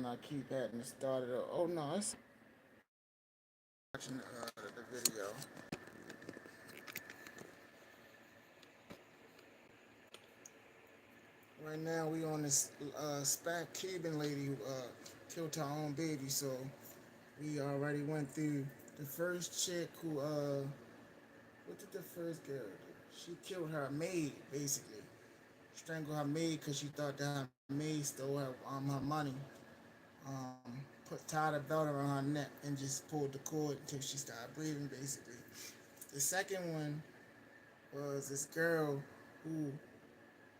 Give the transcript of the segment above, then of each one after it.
I keep having to start it. Oh no, it's watching the video. Right now we on this SPAC Cuban lady who killed her own baby. So we already went through the first chick who what did the first girl do? She killed her maid basically. Strangled her maid because she thought that her maid stole her money. Tied a belt around her neck and just pulled the cord until she started bleeding basically. The second one was this girl who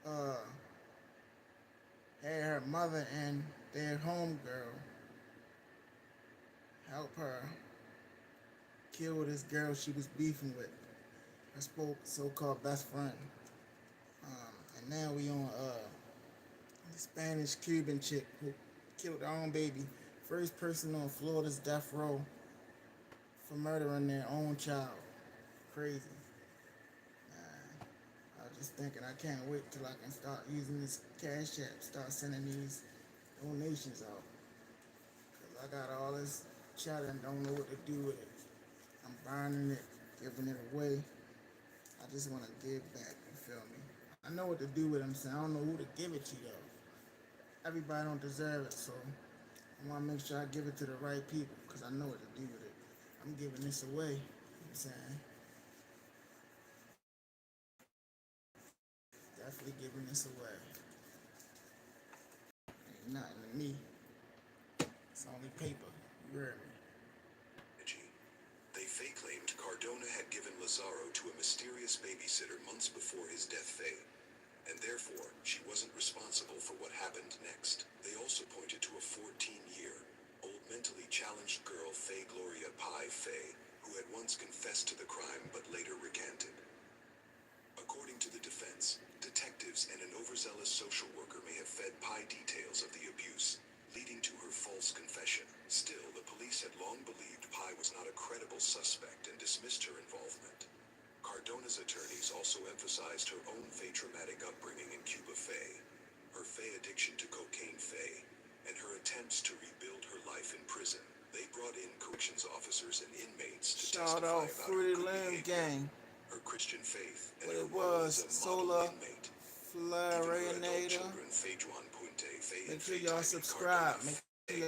uh, had her mother and their homegirl help her kill this girl she was beefing with, her so-called best friend. And now we on the Spanish Cuban chick who killed her own baby. First person on Florida's death row for murdering their own child. Crazy. I was just thinking I can't wait till I can start using this Cash App, start sending these donations out. Cause I got all this cheddar and don't know what to do with it. I'm burning it, giving it away. I just want to give back, you feel me? I know what to do with it, I'm saying. I don't know who to give it to though. Everybody don't deserve it, so I want to make sure I give it to the right people because I know what to do with it. I'm giving this away, you know what I'm saying? Definitely giving this away. Ain't nothing to me. It's only paper. You heard me. They fake claimed Cardona had given Lazaro to a mysterious babysitter months before his death, and therefore she wasn't responsible for what happened next. They also pointed to a 14-year-old mentally challenged girl, Faye Gloria Pi Faye, who had once confessed to the crime but later recanted. According to the defense, detectives and an overzealous social worker may have fed Pi details of the abuse, leading to her false confession. Still, the police had long believed Pi was not a credible suspect and dismissed her involvement. Cardona's attorneys also emphasized her own Faye-traumatic upbringing in Cuba, her Faye addiction to cocaine, and her attempts to rebuild her life in prison. They brought in corrections officers and inmates to Shout testify out about Fruity her good Limb behavior, Gang. her Christian faith, and What her it role as was, a model Sola inmate. Even her adult Florinator. children, Fajuan Punte, Faye Make and sure Faye y'all Tybee subscribe. Cardona, Make sure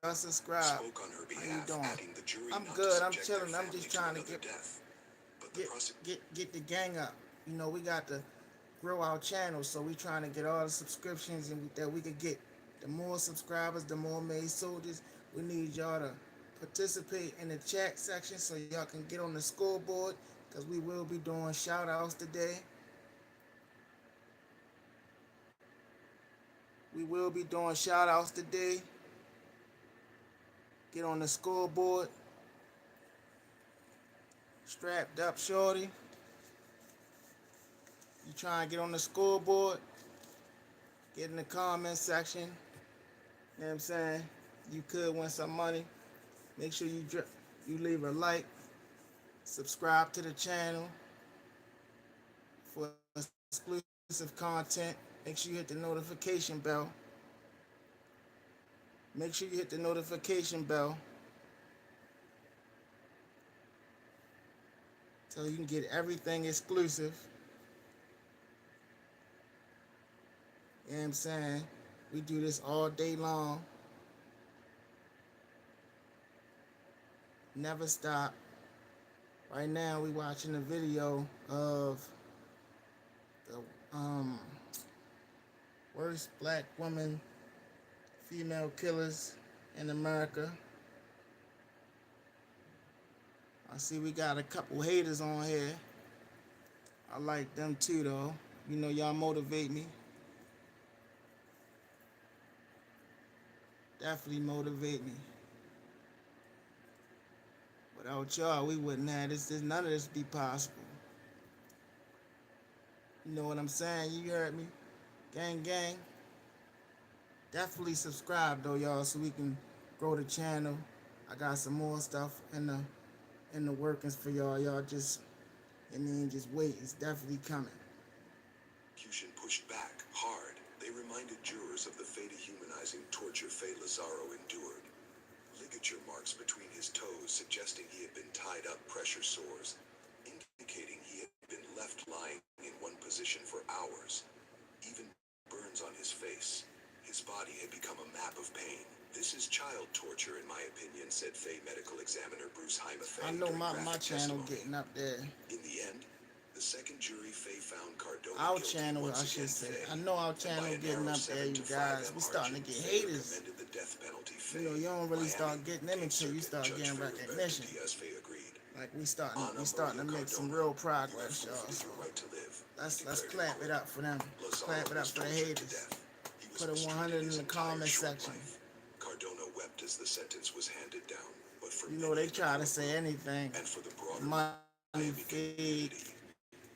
y'all subscribe. spoke on her How you behalf, doing? adding the jury I'm not good. to I'm subject chilling. their I'm family just to trying to another death. But the get the gang up. You know, we got to grow our channel, so we trying to get all the subscriptions and that we could get. The more subscribers, the more made soldiers. We need y'all to participate in the chat section so y'all can get on the scoreboard because we will be doing shout outs today. We will be doing shout outs today. Get on the scoreboard. Strapped up, shorty. You trying to get on the scoreboard? Get in the comment section. You know what I'm saying? You could win some money. Make sure you leave a like. Subscribe to the channel for exclusive content. Make sure you hit the notification bell. Make sure you hit the notification bell so you can get everything exclusive. You know what I'm saying? We do this all day long. Never stop. Right now we watching a video of the worst black woman female killers in America. I see we got a couple haters on here. I like them too though. You know y'all motivate me. Definitely motivate me. Without y'all, we wouldn't have this. None of this be possible. You know what I'm saying? You heard me? Gang, gang. Definitely subscribe though, y'all, so we can grow the channel. I got some more stuff in the workings for y'all. Y'all just, just wait. It's definitely coming. Prosecution pushed back hard. They reminded jurors of the Faye dehumanizing torture Faye Lazaro endured. Ligature marks between his toes suggesting he had been tied up, pressure sores, indicating he had been left lying in one position for hours. Even burns on his face. His body had become a map of pain. This is child torture, in my opinion, said Faye medical examiner Bruce Hymathey. I know during my graphic channel testimony. getting up there. In the end, the second jury Faye found Cardona Our guilty channel, once I should again, say. Faye, I know our and by channel a getting narrow up there, you 7-5 guys. We starting to margin, get Faye haters. recommended the death penalty. You know, you don't really start Miami, getting them Eighth until you Circuit start Judge getting Philibert recognition. Diaz-Faye agreed. Like we starting Ana to Maria make some Cardona, real you have progress, y'all. forfeited So your right to live, let's declared in clap court. it up for them. Lazaro Clap it up was for the tortured to haters. death. He was Put a mistreated 100 in his the entire comment short section. life. Cardona wept as the sentence was handed down, but for You many know they in the try to say courtroom anything. and for the broader Money, Miami feed, community,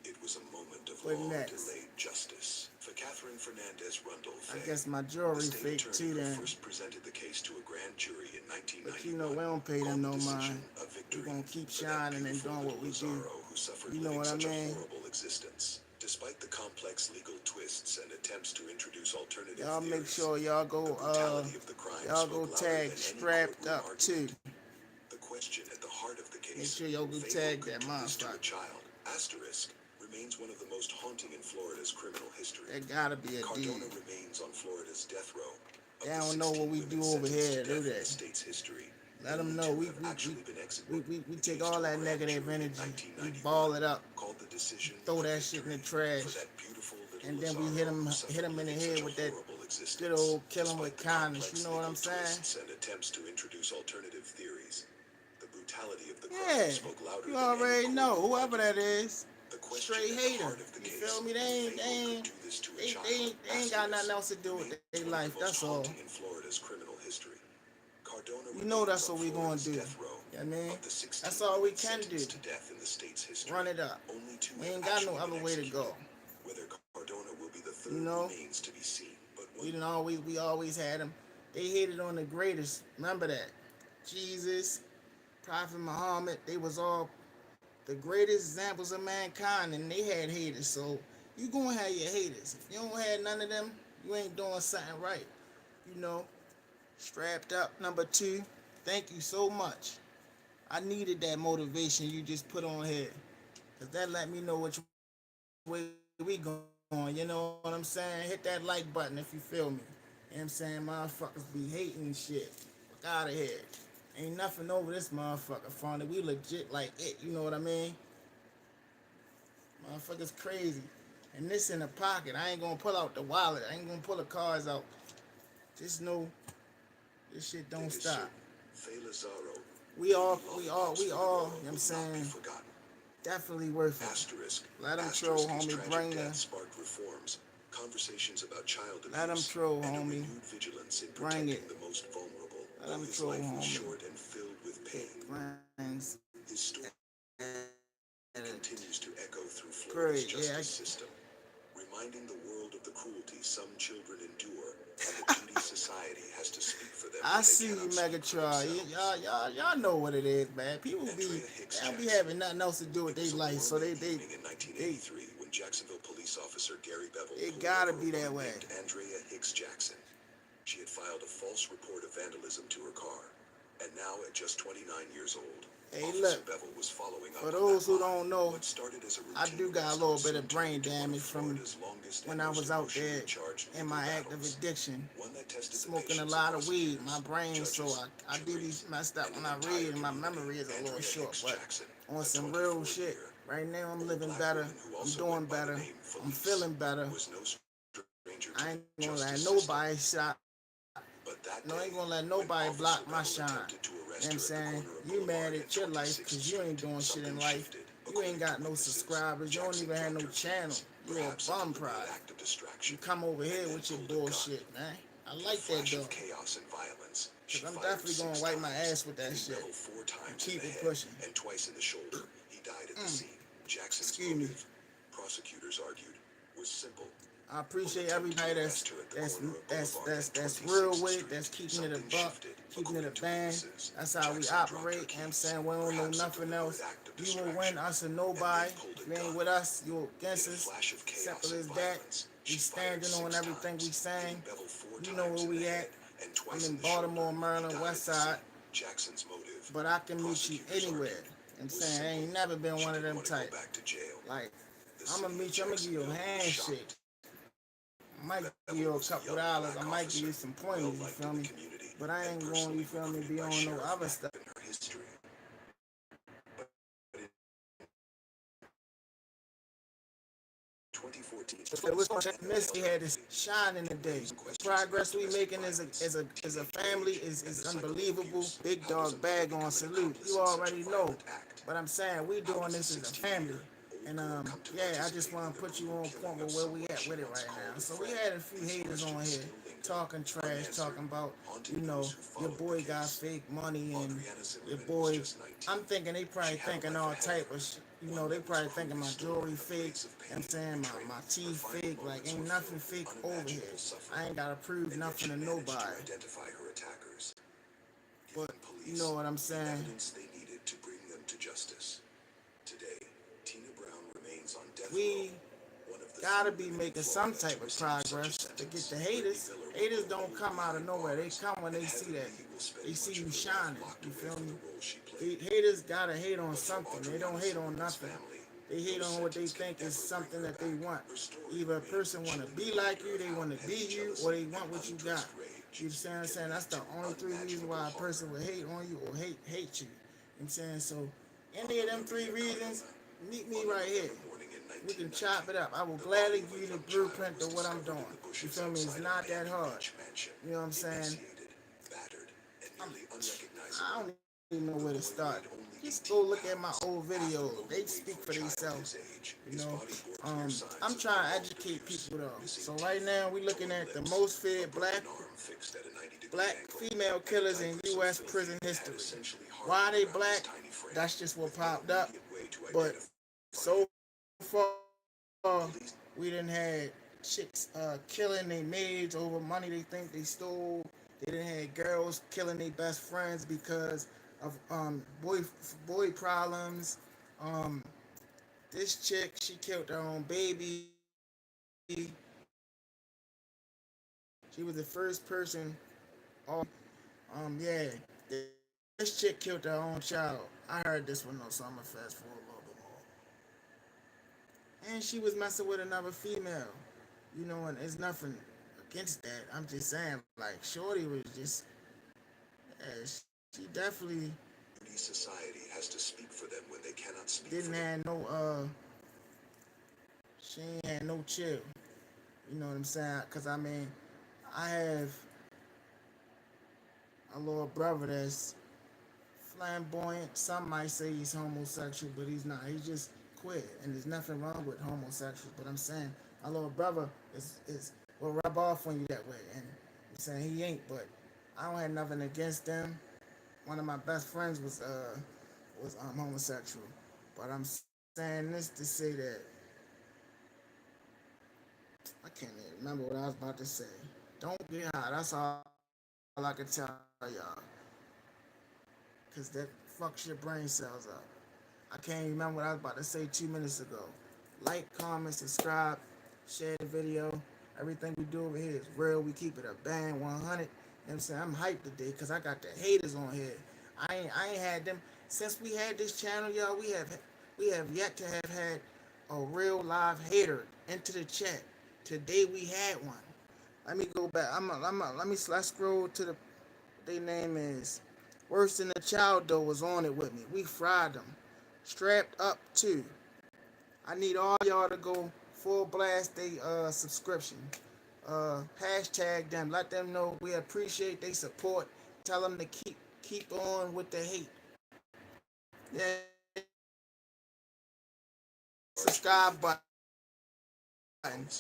it was a moment of what long next? delayed justice. For Catherine Fernandez Rundle I Faye, guess my the jewelry state fake attorney too who then. first presented the case to a grand jury in But you know, we 1991 don't pay called them the no decision mind. a We victory gonna keep for that shining and beautiful doing what little we do. Lazaro who suffered You know living what I such a mean? horrible existence. Despite the complex legal twists and attempts to introduce alternative Y'all make theories, sure y'all the go brutality of the crime y'all go spoke louder tag than any strapped courtroom up too. argument. The question at the heart of the Make case, sure y'all go Faye tag could that do this to a motherfucker. child, asterisk, remains one of the most haunting in Florida's criminal history. That gotta be a Cardona deed. remains on Florida's death row. They Of the don't know 16 what we women do over sentenced here, to do death in they? the state's history, Let them only know 2 have actually been executed. we The take case all to a that grand negative jury in energy, we 1991 ball it up, called the decision throw a that shit in the victory for trash, that beautiful little and then we Lazaro who hit suffered him in the living head such a with that horrible good existence. old kill him Despite with the kindness. You complex know what legal I'm saying? twists and attempts to introduce alternative theories, the brutality of the crime Yeah, spoke louder you than any already know. courtroom Whoever that argument. is, The question straight at the hater. heart of the You case, feel me? if Fable could do this to a child, They ain't got nothing asterisk, else to do with remains their one of life. the most That's all. haunting in Florida's criminal history. Cardona You know remains that's on what we gonna Florida's do. death row. You know what I mean? Of the 16 That's all we women can do. sentenced to death in the state's history, Run it up. only 2 We have ain't got no actually other been way to executed. go. Whether Cardona will be the third You know? remains to be seen. But We always had them. They hated on the greatest. Remember that. Jesus, Prophet Muhammad, they was all the greatest examples of mankind, and they had haters. So you gonna have your haters. If you don't have none of them, you ain't doing something right. You know, strapped up number 2. Thank you so much. I needed that motivation you just put on here, cause that let me know which way we going. You know what I'm saying? Hit that like button if you feel me. You know what I'm saying? Motherfuckers be hating and shit. Fuck out of here. Ain't nothing over this motherfucker, Fonda. We legit like it. You know what I mean? Motherfuckers crazy. And this in the pocket. I ain't gonna pull out the wallet. I ain't gonna pull the cards out. Just know this shit don't stop. Faye Lazaro, We all, you Lady know what I'm will not be saying? forgotten. Definitely worth it. Asterisk. Let them troll, Asterisk, his homie. tragic Bring death the, sparked reforms, conversations about child let them abuse, troll, and a homie. renewed vigilance in Bring protecting it. the most vulnerable. Let Though them his troll, life was homie. short and filled with It pain, grinds. his story continues to echo through Great, Florida's yeah. justice system, reminding the world of the cruelty some children endure and the duty society has to speak for them I when they see you, cannot speak for Megatron. themselves. Y'all know what it is, man. People be, Andrea Hicks they don't be Jackson. having nothing else to do with It was their a life, so whirlwind they, evening in 1983 when Jacksonville police officer Gary Bevel it pulled gotta over be a that woman way. named Andrea Hicks Jackson. She had filed a false report of vandalism to her car, and now at just 29 years old, Hey, Officer look, Bevel was following up for on those that who lie. don't know, What started as a I routine do got a arrest little would bit soon of turn brain into one of damage from Florida's longest when and I most was out there emotionally charged in legal my active battles. addiction, One that tested the smoking a patience lot of of weed. prosecutors, My brain, so judges, I do be juries, messed up and when the I entire read, and my community. memory is a little Andrea short. Hicks But Jackson, on a some real 24-year shit, right now I'm old living black better. woman who I'm also doing went by the better. name I'm Felice, feeling better. was no stranger to I the ain't gonna let justice system. nobody shot. But that No, I day, ain't gonna let when nobody Officer block my Bevel shine. attempted to You know arrest what I'm her at the saying? corner of You mad Boulevard and at your life 26th because you Street, ain't doing shit in something life. shifted. You ain't According to got no witnesses, subscribers. You don't Jackson even have dropped no her channel. keys, You a perhaps a bum deliberate product. act of You distraction, come over and here then with your pulled a gun. bullshit, man. I In a like that flash though. of chaos and violence, she Cause I'm fired definitely 6 gonna wipe my times, ass with that hitting shit. Bevel 4 times Keep in the it head pushing. and twice in the shoulder. He died at the scene. Jackson's Excuse me. motive, prosecutors argued, was simple. I appreciate everybody that's real with it, that's keeping it a buck, keeping it a band. That's how we operate. You know what I'm saying? We don't know nothing else. You will win us or nobody. If you ain't with us, you're against us. Simple as that. We standing on everything we saying. You know where we at. and I'm twice in in the Baltimore, shoulder, he Maryland, died West at the scene. Side, Jackson's motive, but I can meet you prosecutors anywhere. argued, I'm was saying I simple. ain't never been She one of didn't them want to go type. back to jail. Like, The I'm gonna city of meet you, I'm gonna give you a Jacksonville was handshake. shocked. I might give you Bevel a was a couple young dollars. black I might give officer, you some well pointers, you liked feel in the me? community, But I and ain't going, personally you feel me, recruited be by on no Sheriff other Mack stuff. in her history. But in 2014, It was Missy had this shine in the day. The progress we making as a family is unbelievable. Big dog bag on salute. You already know. But I'm saying we doing this as a family. And yeah, I just want to put you on point with where we at with it right now. So we had a few haters on here talking trash, talking about, you know, your boy got fake money and your boy. I'm thinking they probably thinking all type of shit. You know, they probably thinking my jewelry fake. I'm saying my teeth fake. Like ain't nothing fake over here. I ain't gotta prove nothing to nobody. But you know what I'm saying? Evidence they needed to bring them to justice. Today, Tina Brown remains on death row. We gotta be making some type of progress to get the haters. Haters don't come out of nowhere. They come when they see that. They see you shining. You feel me? Haters gotta hate on something. They don't hate on nothing. They hate on what they think is something that they want. Either a person want to be like you, they want to be you, or they want what you got. You see what I'm saying? That's the only three reasons why a person would hate on you or hate you. You know what I'm saying? So any of them three reasons, meet me right here. We can chop it up. I will gladly give you the blueprint to what I'm doing. You feel me? It's not that hard. You know what I'm saying? I don't even know where to start. Just go look at my old videos. They speak for themselves. You know, I'm trying to educate people though. So right now we looking at the most feared black female killers in U.S. prison history. Why they black? That's just what popped up. But so far, we done had chicks killing their maids over money they think they stole. They done had girls killing their best friends because of boy problems. Um, this chick, she killed her own baby. She was the first person. Yeah, this chick killed her own child. I heard this one though, so I'm gonna fast forward a little bit more. And she was messing with another female. You know, and there's nothing against that. I'm just saying, like, Shorty was just, yeah, she definitely Society has to speak for them when they cannot speak didn't have no, she ain't had no chill. You know what I'm saying? Cause I mean, I have a little brother that's flamboyant. Some might say he's homosexual, but he's not. He's just queer, and there's nothing wrong with homosexuals. But I'm saying my little brother is will rub off on you that way, and I'm saying he ain't. But I don't have nothing against them. One of my best friends was homosexual, but I'm saying this to say that I can't even remember what I was about to say. Don't get high. That's all I can tell y'all, cause that fucks your brain cells up. I can't even remember what I was about to say 2 minutes ago. Like, comment, subscribe, share the video. Everything we do over here is real. We keep it a bang 100. You know what I'm saying? I'm hyped today because I got the haters on here. I ain't had them since we had this channel, y'all. We have yet to have had a real live hater into the chat. Today we had one. Let me go back. Let's scroll to the. Their name is Worse Than the Child though was on it with me. We fried them. Strapped up too. I need all y'all to go full blast they subscription. Hashtag them. Let them know we appreciate their support. Tell them to keep on with the hate. Yeah. Subscribe button.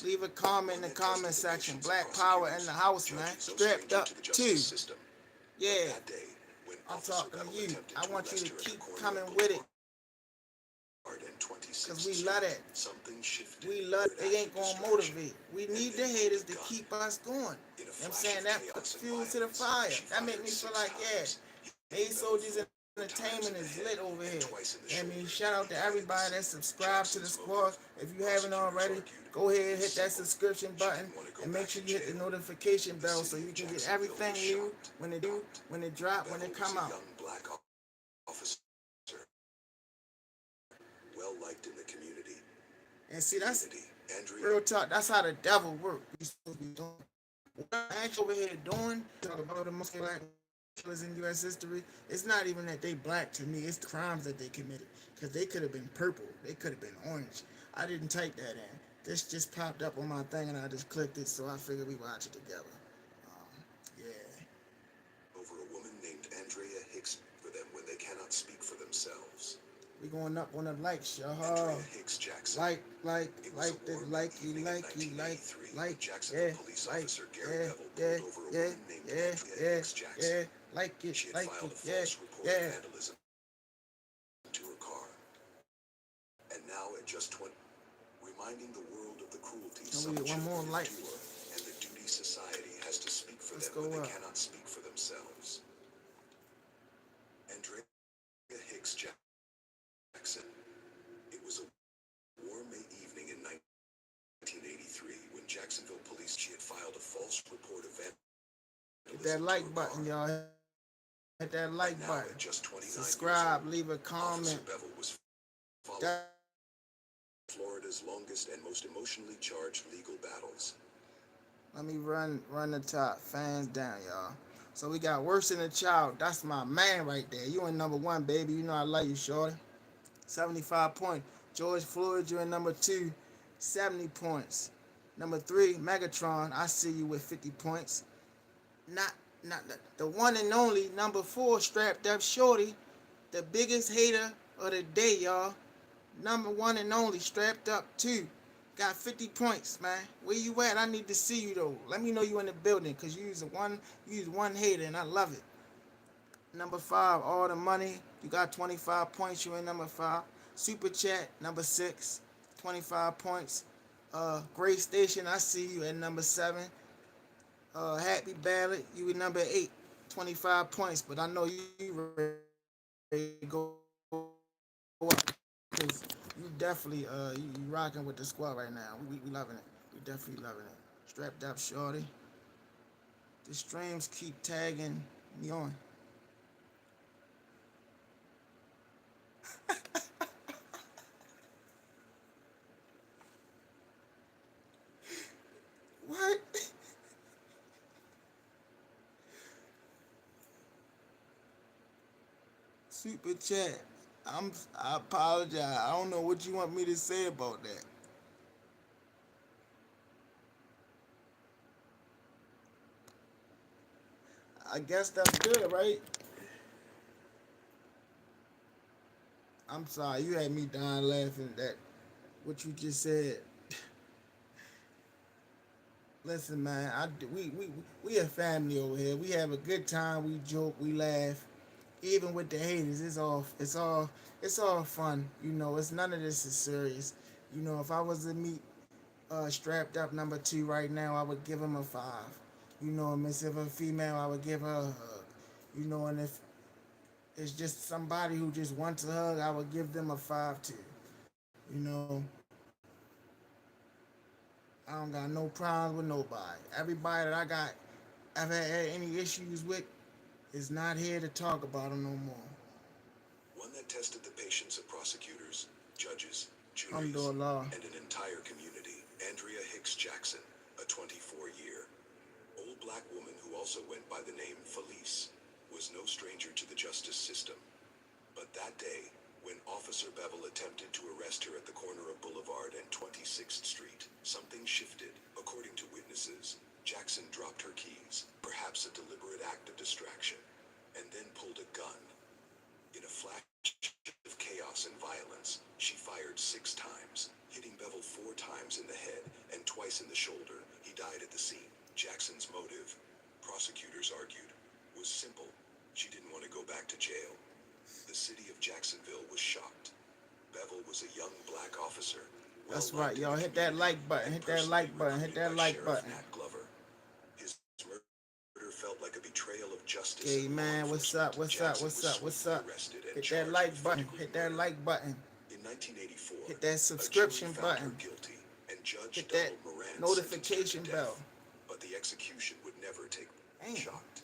Leave a comment in the comment section. Black power in the house, man. Strapped up too. Yeah. I'm talking to you. I want you to keep coming with it. Cause we love that. We love it. They ain't gonna motivate. We need the haters to keep us going. You know what I'm saying? That puts fuel to the fire. That make me feel like, yeah, they soldiers in times in entertainment the is head lit over and here. twice in the I shoulder. mean, shout out He to died at the everybody that scene. subscribed to the Jackson's squad. motive, If you haven't prosecutors already, argued, go ahead and was hit that simple. subscription She button didn't want to go and make back sure to you hit the jail. notification The bell so city you of can get Jacksonville everything was new shocked. when it drop, when Bevel it was come a out. young black officer, well liked in the community. And see, that's Andrea real talk. That's how the devil works. You supposed to be doing. What I'm actually over here doing, talk about the most black killers in U.S. history. It's not even that they black to me. It's the crimes that they committed. Because they could have been purple. They could have been orange. I didn't type that in. This just popped up on my thing and I just clicked it. So I figured we watch it together. Yeah. over a woman named Andrea Hicks for them when they cannot speak for themselves. We going up on the likes, y'all. Andrea Hicks Jackson. Like, It was a warm evening in 1983 when Jacksonville police officer Gary Bevel pulled over a woman named Andrea Hicks Jackson. She had filed a false report of vandalism to her car. And now at just 20, reminding the world of the cruelty some children endure and the duty society has to speak for them when they cannot speak for themselves. Andrea Hicks Jackson. It was a warm May evening in 1983 when Jacksonville police she had filed a false report of vandalism. Hit that like button, y'all. Hit that like button. Subscribe, leave a comment. Officer Bevel was following Florida's longest and most emotionally charged legal battles. Let me run the top. Fans down, y'all. So we got Worse Than a Child. That's my man right there. You in number 1, baby. You know I love you, shorty. 75 points. George Floyd, you're in number 2. 70 points. Number 3, Megatron. I see you with 50 points. Not the one and only number 4, Strapped Up Shorty. The biggest hater of the day, y'all. Number 1 and only, Strapped Up 2. Got 50 points, man. Where you at? I need to see you though. Let me know you in the building, cause you use one hater and I love it. Number 5, All the Money. You got 25 points. You in number 5. Super Chat, number 6, 25 points. Great Station, I see you at number 7. Happy Ballad, you in number 8, 25 points. But I know you ready to go up, cause you definitely you rocking with the squad right now. We loving it. We definitely loving it. Strapped Up Shorty. The streams keep tagging me on. What? Super Chat. I apologize. I don't know what you want me to say about that. I guess that's good, right? I'm sorry, you had me dying laughing at that. What you just said. Listen, man, we a family over here. We have a good time. We joke, we laugh. Even with the haters, it's all fun. You know, it's none of this is serious. You know, if I was to meet Strapped Up number 2 right now, I would give him a 5. You know, and if a female, I would give her a hug. You know, and if it's just somebody who just wants a hug, I would give them a 5 too. You know, I don't got no problems with nobody. Everybody that I got, I've had any issues with, is not here to talk about them no more. One that tested the patience of prosecutors, judges, juries, Alhamdulillah. and an entire community. Andrea Hicks Jackson, a 24-year old black woman who also went by the name Felice, was no stranger to the justice system. But that day, when Officer Bevel attempted to arrest her at the corner of Boulevard and 26th Street, something shifted. According to witnesses, Jackson dropped her keys, perhaps a deliberate act of distraction, and then pulled a gun. In a flash of chaos and violence, she fired 6 times, hitting Bevel 4 times in the head and twice in the shoulder. He died at the scene. Jackson's motive, prosecutors argued, was simple. She didn't want to go back to jail. The city of Jacksonville was shocked. Bevel was a young black officer. That's right, y'all. Hit that like button. Hit that like button. Hit that like button. His murder felt like a betrayal of justice Okay, and law man, what's up? enforcement, What's up? Jackson What's was up? What's swiftly up? arrested and Hit that charged with like button. first-degree Hit that murder. like button. In 1984, Hit that a jury subscription found her button. guilty, and Judge Hit that Donald Moran sentenced her to notification bell. death. But the execution would never take Damn. shocked.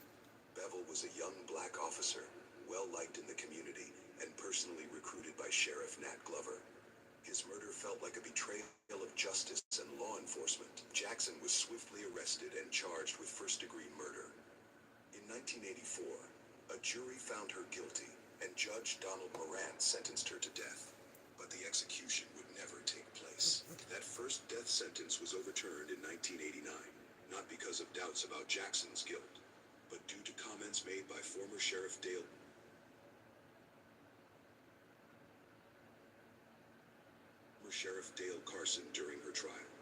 Bevel was a young black officer, well-liked in the community, and personally recruited by Sheriff Nat Glover. His murder felt like a betrayal of justice and law enforcement. Jackson was swiftly arrested and charged with first-degree murder. In 1984, a jury found her guilty, and Judge Donald Moran sentenced her to death. But the execution would never take place. That first death sentence was overturned in 1989, not because of doubts about Jackson's guilt, but due to comments made by former Sheriff Dale Carson during her trial.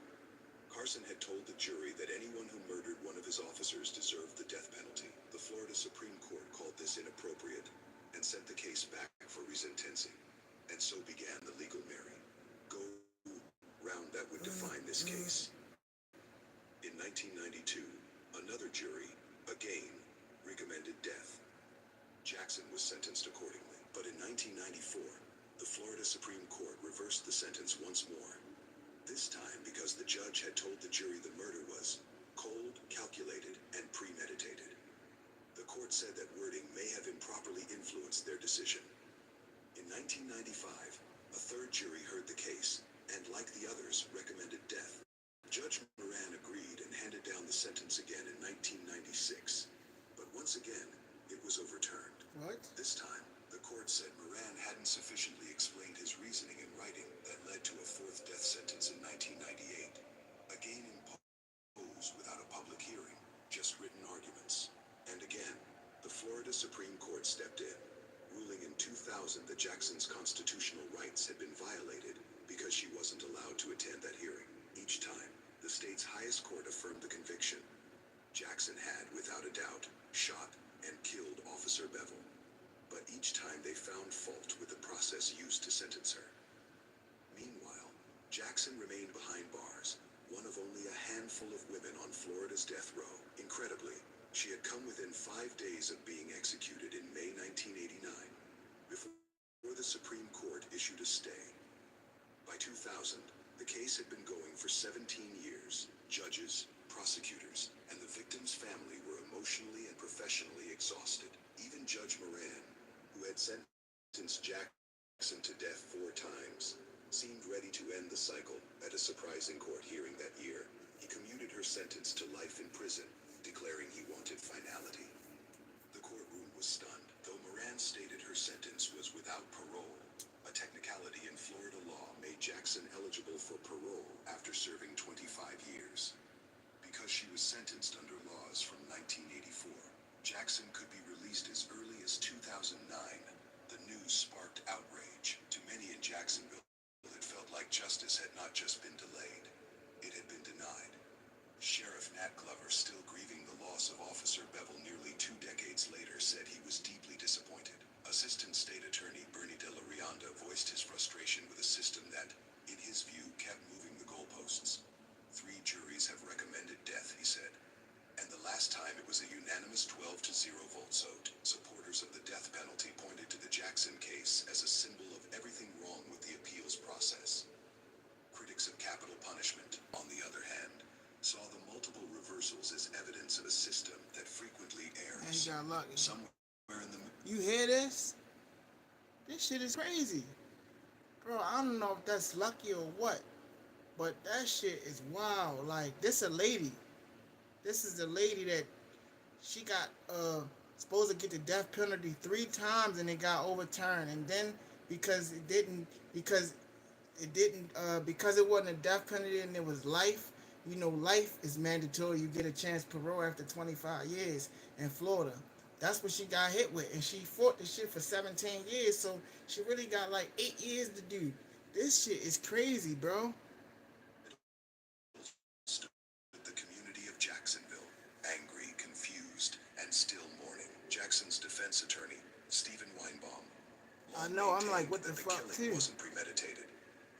Carson had told the jury that anyone who murdered one of his officers deserved the death penalty. The Florida Supreme Court called this inappropriate and sent the case back for resentencing. And so began the legal merry-go-round that would define this case. In 1992, another jury, again, recommended death. Jackson was sentenced accordingly. But in 1994, the Florida Supreme Court reversed the sentence once more. This time because the judge had told the jury the murder was cold, calculated, and premeditated. The court said that wording may have improperly influenced their decision. In 1995, a third jury heard the case, and like the others, recommended death. Judge Moran agreed and handed down the sentence again in 1996. But once again, it was overturned. What? This time, the court said Moran hadn't sufficiently explained his reasoning in writing that led to a fourth death sentence in 1998. Again imposed without a public hearing, just written arguments. And again, the Florida Supreme Court stepped in, ruling in 2000 that Jackson's constitutional rights had been violated because she wasn't allowed to attend that hearing. Each time, the state's highest court affirmed the conviction. Jackson had, without a doubt, shot and killed Officer Bevel. But each time they found fault with the process used to sentence her. Meanwhile, Jackson remained behind bars, one of only a handful of women on Florida's death row. Incredibly, she had come within 5 days of being executed in May 1989, before the Supreme Court issued a stay. By 2000, the case had been going for 17 years. Judges, prosecutors, and the victim's family were emotionally and professionally exhausted. Even Judge Moran, who had sentenced Jackson to death 4 times, seemed ready to end the cycle. At a surprising court hearing that year, he commuted her sentence to life in prison, declaring he wanted finality. The courtroom was stunned, though Moran stated her sentence was without parole. A technicality in Florida law made Jackson eligible for parole after serving 25 years. Because she was sentenced under laws from 1984, Jackson could be released as early as 2009. The news sparked outrage. To many in Jacksonville, it felt like justice had not just been delayed, it had been denied. Sheriff Nat Glover, still grieving the loss of Officer Bevel nearly 2 decades later, said he was deeply disappointed. Assistant State Attorney Bernie De La Rionda voiced his frustration with a system that, in his view, kept moving the goalposts. 3 juries have recommended death, he said. And the last time it was a unanimous 12-0 vote. Supporters of the death penalty pointed to the Jackson case as a symbol of everything wrong with the appeals process. Critics of capital punishment, on the other hand, saw the multiple reversals as evidence of a system that frequently errs. Man, you got lucky. Somewhere in the You hear this? This shit is crazy. Bro, I don't know if that's lucky or what, but that shit is wild. Like, this a lady. This is the lady that she got supposed to get the death penalty 3 times and it got overturned. And then because it wasn't a death penalty and it was life. You know, life is mandatory. You get a chance parole after 25 years in Florida. That's what she got hit with. And she fought the shit for 17 years. So she really got like 8 years to do. This shit is crazy, bro. The community of Jacksonville, angry, confused, and still mourning. Jackson's defense attorney, Stephen Weinbaum, I know, I'm like, what the fuck, killing too? wasn't premeditated.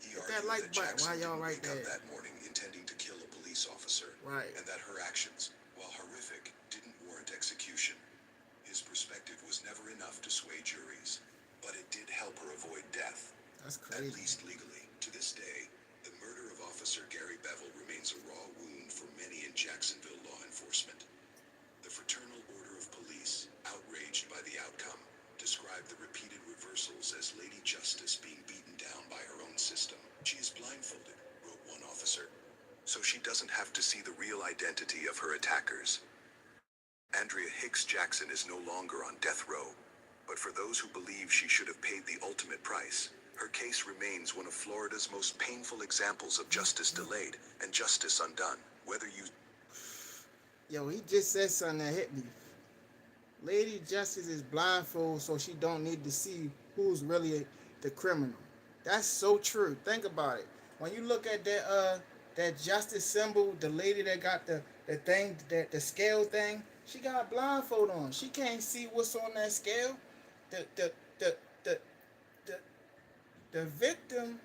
He Hit argued that like that button Jackson while y'all didn't right wake up there. that morning intending to kill a police officer, Right. and that her actions, while horrific, didn't warrant execution. His perspective was never enough to sway juries, but it did help her avoid death. That's At crazy. least legally. To this day, the murder of Officer Gary Bevel remains a raw wound for many in Jacksonville law enforcement. The Fraternal Order of Police, outraged by the outcome, described the repeated reversals as Lady Justice being beaten down by her own system. She is blindfolded, wrote one officer, so she doesn't have to see the real identity of her attackers. Andrea Hicks Jackson is no longer on death row, but for those who believe she should have paid the ultimate price, her case remains one of Florida's most painful examples of justice delayed and justice undone. Whether you... Yo, he just said something that hit me. Lady Justice is blindfold so she don't need to see who's really the criminal. That's so true. Think about it. When you look at that justice symbol, the lady that got the thing, that the scale thing, she got a blindfold on. She can't see what's on that scale. The the the the the, the victim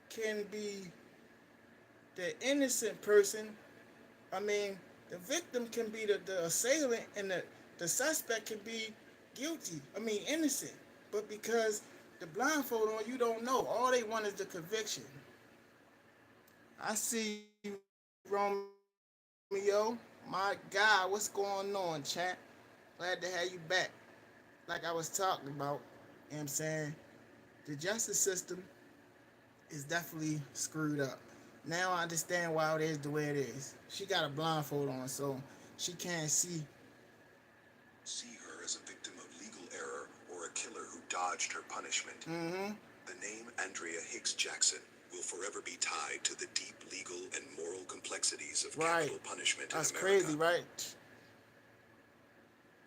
can be the innocent person. I mean, the victim can be the assailant, and the suspect can be guilty. I mean, innocent. But because the blindfold on, you don't know. All they want is the conviction. I see you, Romeo. My God, what's going on, chat? Glad to have you back. Like I was talking about, you know what I'm saying? The justice system is definitely screwed up. Now I understand why it is the way it is. She got a blindfold on, so she can't see her as a victim of legal error or a killer who dodged her punishment. Mm-hmm. The name Andrea Hicks Jackson will forever be tied to the deep legal and moral complexities of Right. capital punishment That's in America. crazy, right?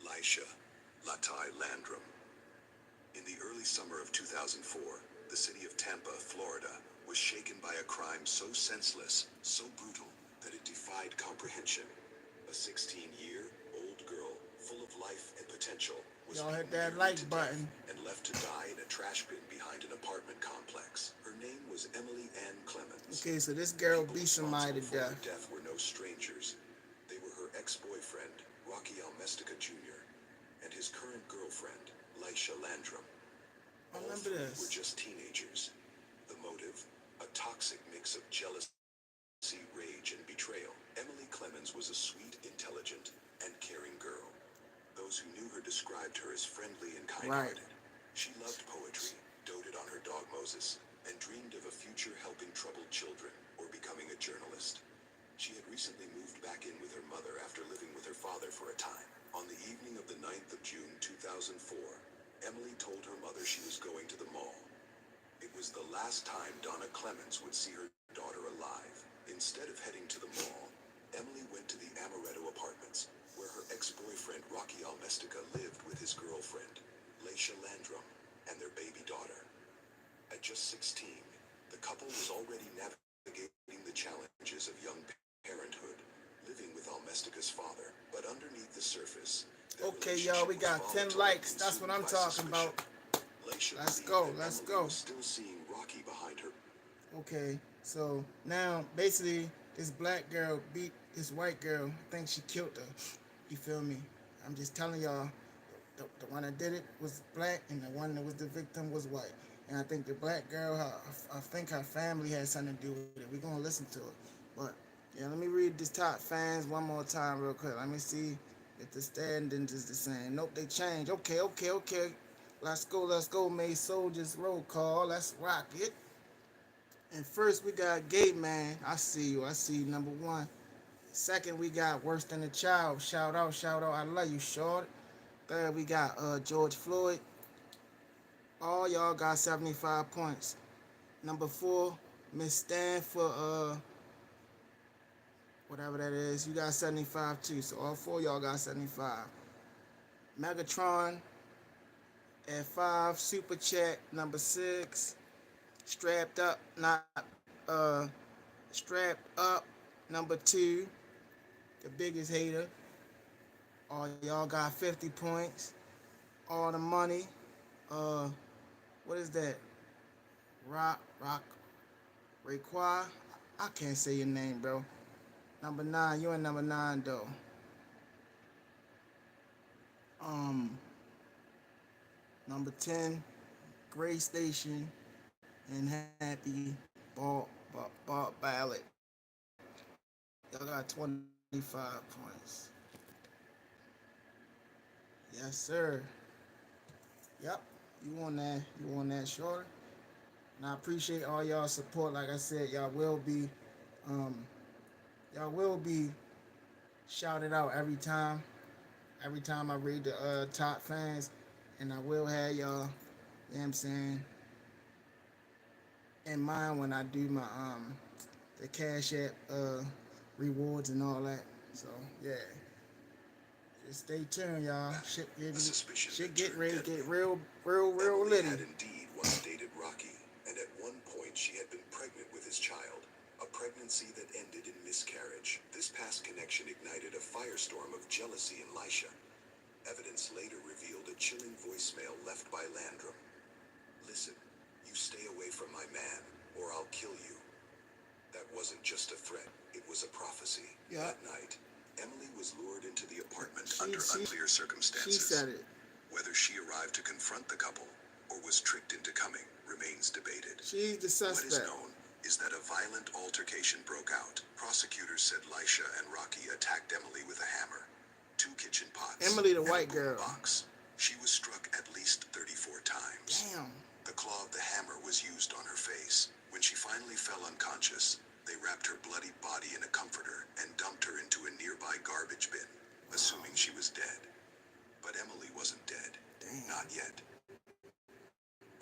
Lisha Latai Landrum. In the early summer of 2004, the city of Tampa, Florida, was shaken by a crime so senseless, so brutal, that it defied comprehension. A 16-year-old girl, full of life and potential, was Y'all hit beaten that nearly like to button. death and left to die in a trash bin behind an apartment complex. Her name was Emily Ann Clemens. Okay, so this girl People beat somebody to responsible for her death. death were no strangers. They were her ex-boyfriend, Rocky Almestica Jr., and his current girlfriend, Lisha Landrum. I All remember three this. were just teenagers. The motive? A toxic mix of jealousy, rage, and betrayal. Emily Clemens was a sweet, intelligent, and caring girl. Those who knew her described her as friendly and kind-hearted. Right. She loved poetry, doted on her dog Moses, and dreamed of a future helping troubled children or becoming a journalist. She had recently moved back in with her mother after living with her father for a time. On the evening of the 9th of June 2004, Emily told her mother she was going to the mall. It was the last time Donna Clemens would see her daughter alive. Instead of heading to the mall, Emily went to the Amaretto Apartments, where her ex-boyfriend Rocky Almestica lived with his girlfriend, Lisha Landrum, and their baby daughter. At just 16, the couple was already navigating the challenges of young parenthood, living with Almestica's father, but underneath the surface, Okay, y'all, we got 10 likes. That's what I'm talking about. Let's go, let's go. Still seeing Rocky behind her. Okay, so now basically this black girl beat this white girl. I think she killed her. You feel me? I'm just telling y'all, the one that did it was black, and the one that was the victim was white. And I think the black girl, I think her family had something to do with it. We're gonna listen to it. But yeah, let me read this top fans one more time real quick. Let me see if the standings is the same. Nope, they changed. Okay. Let's go, May Soldiers roll call. Let's rock it. And first we got Gay Man. I see you, number one. Second, we got Worse Than a Child. Shout out, I love you, short. Third, we got George Floyd. All y'all got 75 points. Number four, Miss Stan for whatever that is. You got 75 too. So all four y'all got 75. Megatron at 5. Super Chat number 6. Strapped up, not strapped up number 2. The biggest hater. All y'all got 50 points. All the money. What is that? Rock, Raekwon. I can't say your name, bro. Number 9, you in number 9 though. Um, number 10, Gray Station and Happy Ball Ballot. Y'all got 25 points. Yes, sir. Yep. You won that shorter. And I appreciate all y'all support. Like I said, um y'all will be shouted out every time. Every time I read the top fans. And I will have y'all, you know what I'm saying, in mind when I do my the Cash App rewards and all that. So yeah. Just stay tuned, y'all. A suspicion Shit that get turned ready, deadly. get real Emily litty. had indeed once dated Rocky, and at one point she had been pregnant with his child. A pregnancy that ended in miscarriage. This past connection ignited a firestorm of jealousy in Lisha. Evidence later revealed a chilling voicemail left by Landrum. Listen, you stay away from my man, or I'll kill you. That wasn't just a threat, it was a prophecy. Yeah. That night, Emily was lured into the apartment She- under she- unclear She circumstances. said it. Whether she arrived to confront the couple or was tricked into coming remains debated. She's the What is suspect. known is that a violent altercation broke out. Prosecutors said Lisha and Rocky attacked Emily with a hammer, 2 kitchen pots, Emily, the and white a girl. boombox. She was struck at least 34 times. Damn. The claw of the hammer was used on her face. When she finally fell unconscious, they wrapped her bloody body in a comforter and dumped her into a nearby garbage bin, assuming she was dead. But Emily wasn't dead. Damn. Not yet.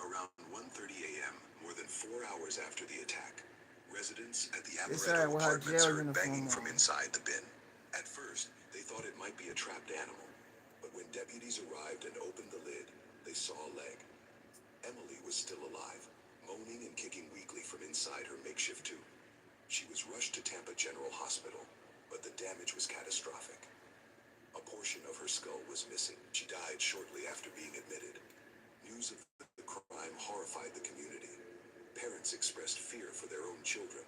Around 1:30 a.m., more than 4 hours after the attack, residents at the They said Amaretto with her apartments jail heard uniform banging on. from inside the bin. At first, they thought it might be a trapped animal, but when deputies arrived and opened the lid, they saw a leg. Emily was still alive, moaning and kicking weakly from inside her makeshift tube. She was rushed to Tampa General Hospital, but the damage was catastrophic. A portion of her skull was missing. She died shortly after being admitted. News of the crime horrified the community. Parents expressed fear for their own children.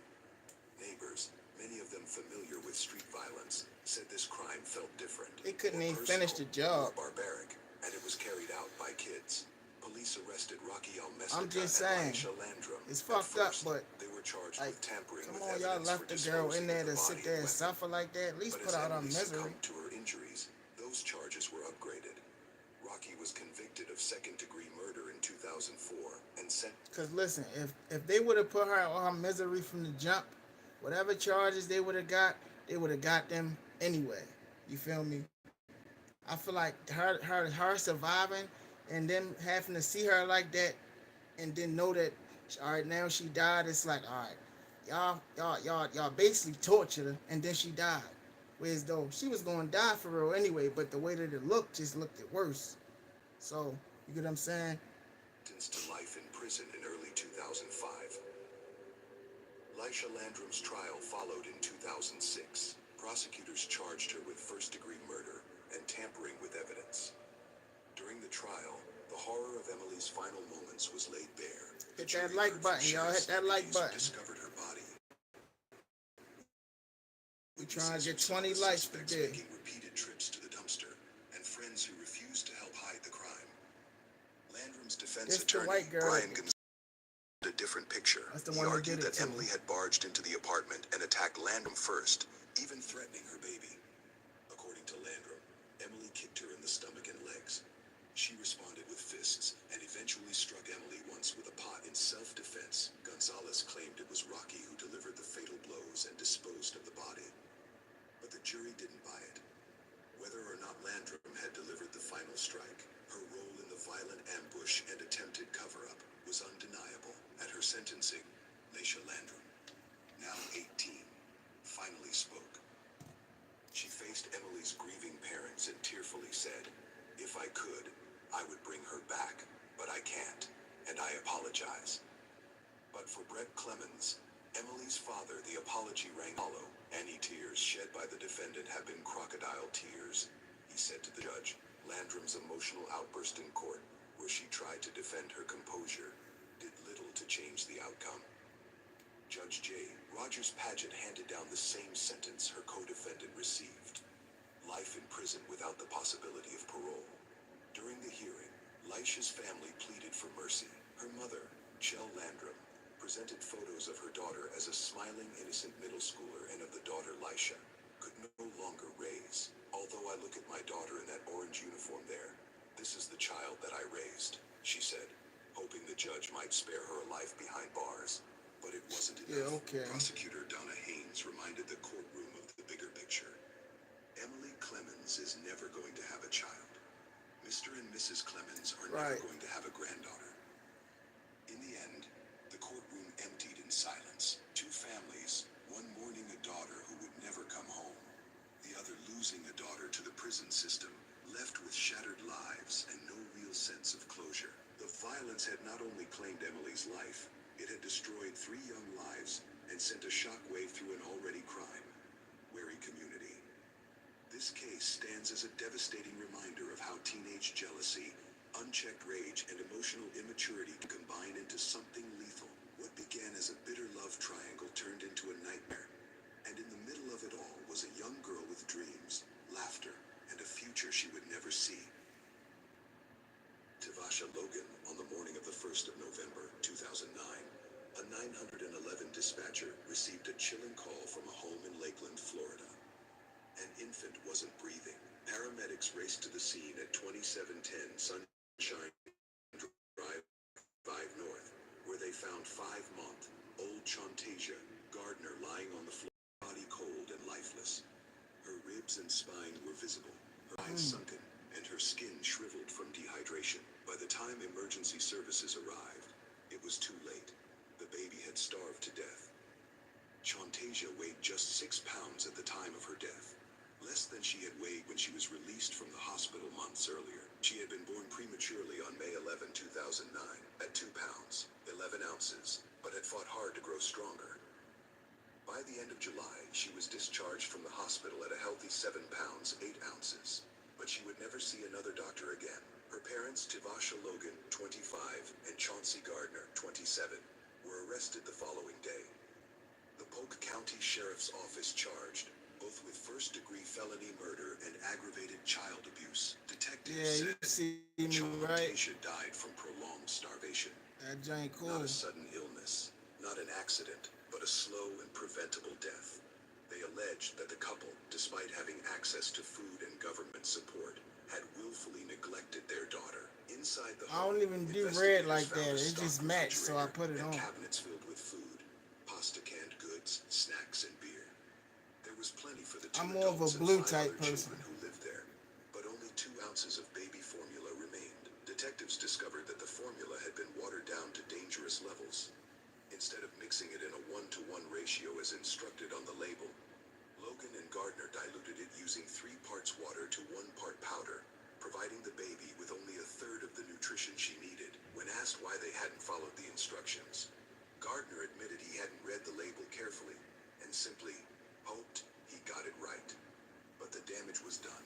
Neighbors, many of them familiar with street violence, said this crime felt different. They couldn't more even finish the personal, job. more barbaric, and it was carried out by kids. Police arrested Rocky Almesta I'm just and saying, Aisha Landrum. it's At fucked up, first, but they were charged like, with tampering come with on, y'all evidence for left the girl in disposing there of the to sit body there and and weapon. suffer like that. At least But put as out her Emily misery. succumbed to her injuries, those charges were upgraded. Rocky was convicted of second-degree murder in 2004 and sent. Cause listen, if they would have put her on her misery from the jump, whatever charges they would have got them anyway. You feel me? I feel like her surviving and them having to see her like that and then know that all right now she died. It's like all right, y'all basically tortured her and then she died. Whereas though she was gonna die for real anyway, but the way that it looked just looked it worse. So you get what I'm saying? Sentenced to life in prison in early 2005. Lisha Landrum's trial followed in 2006. Prosecutors charged her with first-degree murder and tampering with evidence. During the trial, the horror of Emily's final moments was laid bare. Hit that like button, y'all. Hit that like button. Discovered her body. We trying to get Witnesses who saw 20 the likes per suspects day. making repeated trips to the dumpster, and friends who refused to help hide the crime. Landrum's defense It's the attorney, white girl. Brian Gonzalez, a different picture. That's the He one that argued did it that to Emily me. had barged into the apartment and attacked Landrum first, even threatening her baby. According to Landrum, Emily kicked her in the stomach and legs. She responded with fists and eventually struck Emily once with a pot in self-defense. Gonzalez claimed it was Rocky who delivered the fatal blows and disposed of the body. But the jury didn't buy it. Whether or not Landrum had delivered the final strike, her role in the violent ambush and attempted cover-up was undeniable. At her sentencing, Lisha Landrum, now 18, finally spoke. She faced Emily's grieving parents and tearfully said, "If I could, I would bring her back, but I can't, and I apologize." But for Brett Clemens, Emily's father, the apology rang hollow. Any tears shed by the defendant have been crocodile tears, he said to the judge. Landrum's emotional outburst in court, where she tried to defend her composure, did little to change the outcome. Judge J. Rogers Paget handed down the same sentence her co-defendant received. Life in prison without the possibility of parole. Aisha's family pleaded for mercy. Her mother, Chell Landrum, presented photos of her daughter as a smiling, innocent middle schooler and of the daughter Lisha could no longer raise. Although I look at my daughter in that orange uniform there, this is the child that I raised, she said, hoping the judge might spare her a life behind bars. But it wasn't enough. Yeah, okay. Prosecutor Donna Haynes reminded the courtroom of the bigger picture. Emily Clemens is never going to have a child. Mr. and Mrs. Clemens are never going to have a granddaughter. In the end, the courtroom emptied in silence. Two families, one mourning a daughter who would never come home, the other losing a daughter to the prison system, left with shattered lives and no real sense of closure. The violence had not only claimed Emily's life, it had destroyed 3 young lives and sent a shockwave through an already crime-weary community. This case stands as a devastating reminder of how teenage jealousy, unchecked rage, and emotional immaturity combine into something lethal. What began as a bitter love triangle turned into a nightmare. And in the middle of it all was a young girl with dreams, laughter, and a future she would never see. Tavasha Logan, on the morning of the 1st of November, 2009, a 911 dispatcher received a chilling call from a home in Lakeland, Florida. An infant wasn't breathing. Paramedics raced to the scene at 2710 Sunshine Drive 5 North, where they found 5-month-old Chantasia Gardner lying on the floor, body cold and lifeless. Her ribs and spine were visible, her eyes sunken, and her skin shriveled from dehydration. By the time emergency services arrived, it was too late. The baby had starved to death. Chantasia weighed just 6 pounds at the time of her death, less than she had weighed when she was released from the hospital months earlier. She had been born prematurely on May 11, 2009, at 2 pounds, 11 ounces, but had fought hard to grow stronger. By the end of July, she was discharged from the hospital at a healthy 7 pounds, 8 ounces, but she would never see another doctor again. Her parents, Tavasha Logan, 25, and Chauncey Gardner, 27, were arrested the following day. The Polk County Sheriff's Office charged both with first-degree felony murder and aggravated child abuse. Detectives said Chantasia died from prolonged starvation. That joint cool. Not a sudden illness, not an accident, but a slow and preventable death. They alleged that the couple, despite having access to food and government support, had willfully neglected their daughter. Inside the home, I don't even do red like that. It just matched, so I put it on. Cabinets filled with food, pasta, canned goods, snacks, and beer. There was plenty for the 2 I'm more of a adults blue and 5 type other person. children who lived there, but only 2 ounces of baby formula remained. Detectives discovered that the formula had been watered down to dangerous levels. Instead of mixing it in a 1-to-1 ratio as instructed on the label, Logan and Gardner diluted it using 3 parts water to 1 part powder, providing the baby with only a third of the nutrition she needed. When asked why they hadn't followed the instructions, Gardner admitted he hadn't read the label carefully and simply hoped he got it right. But the damage was done.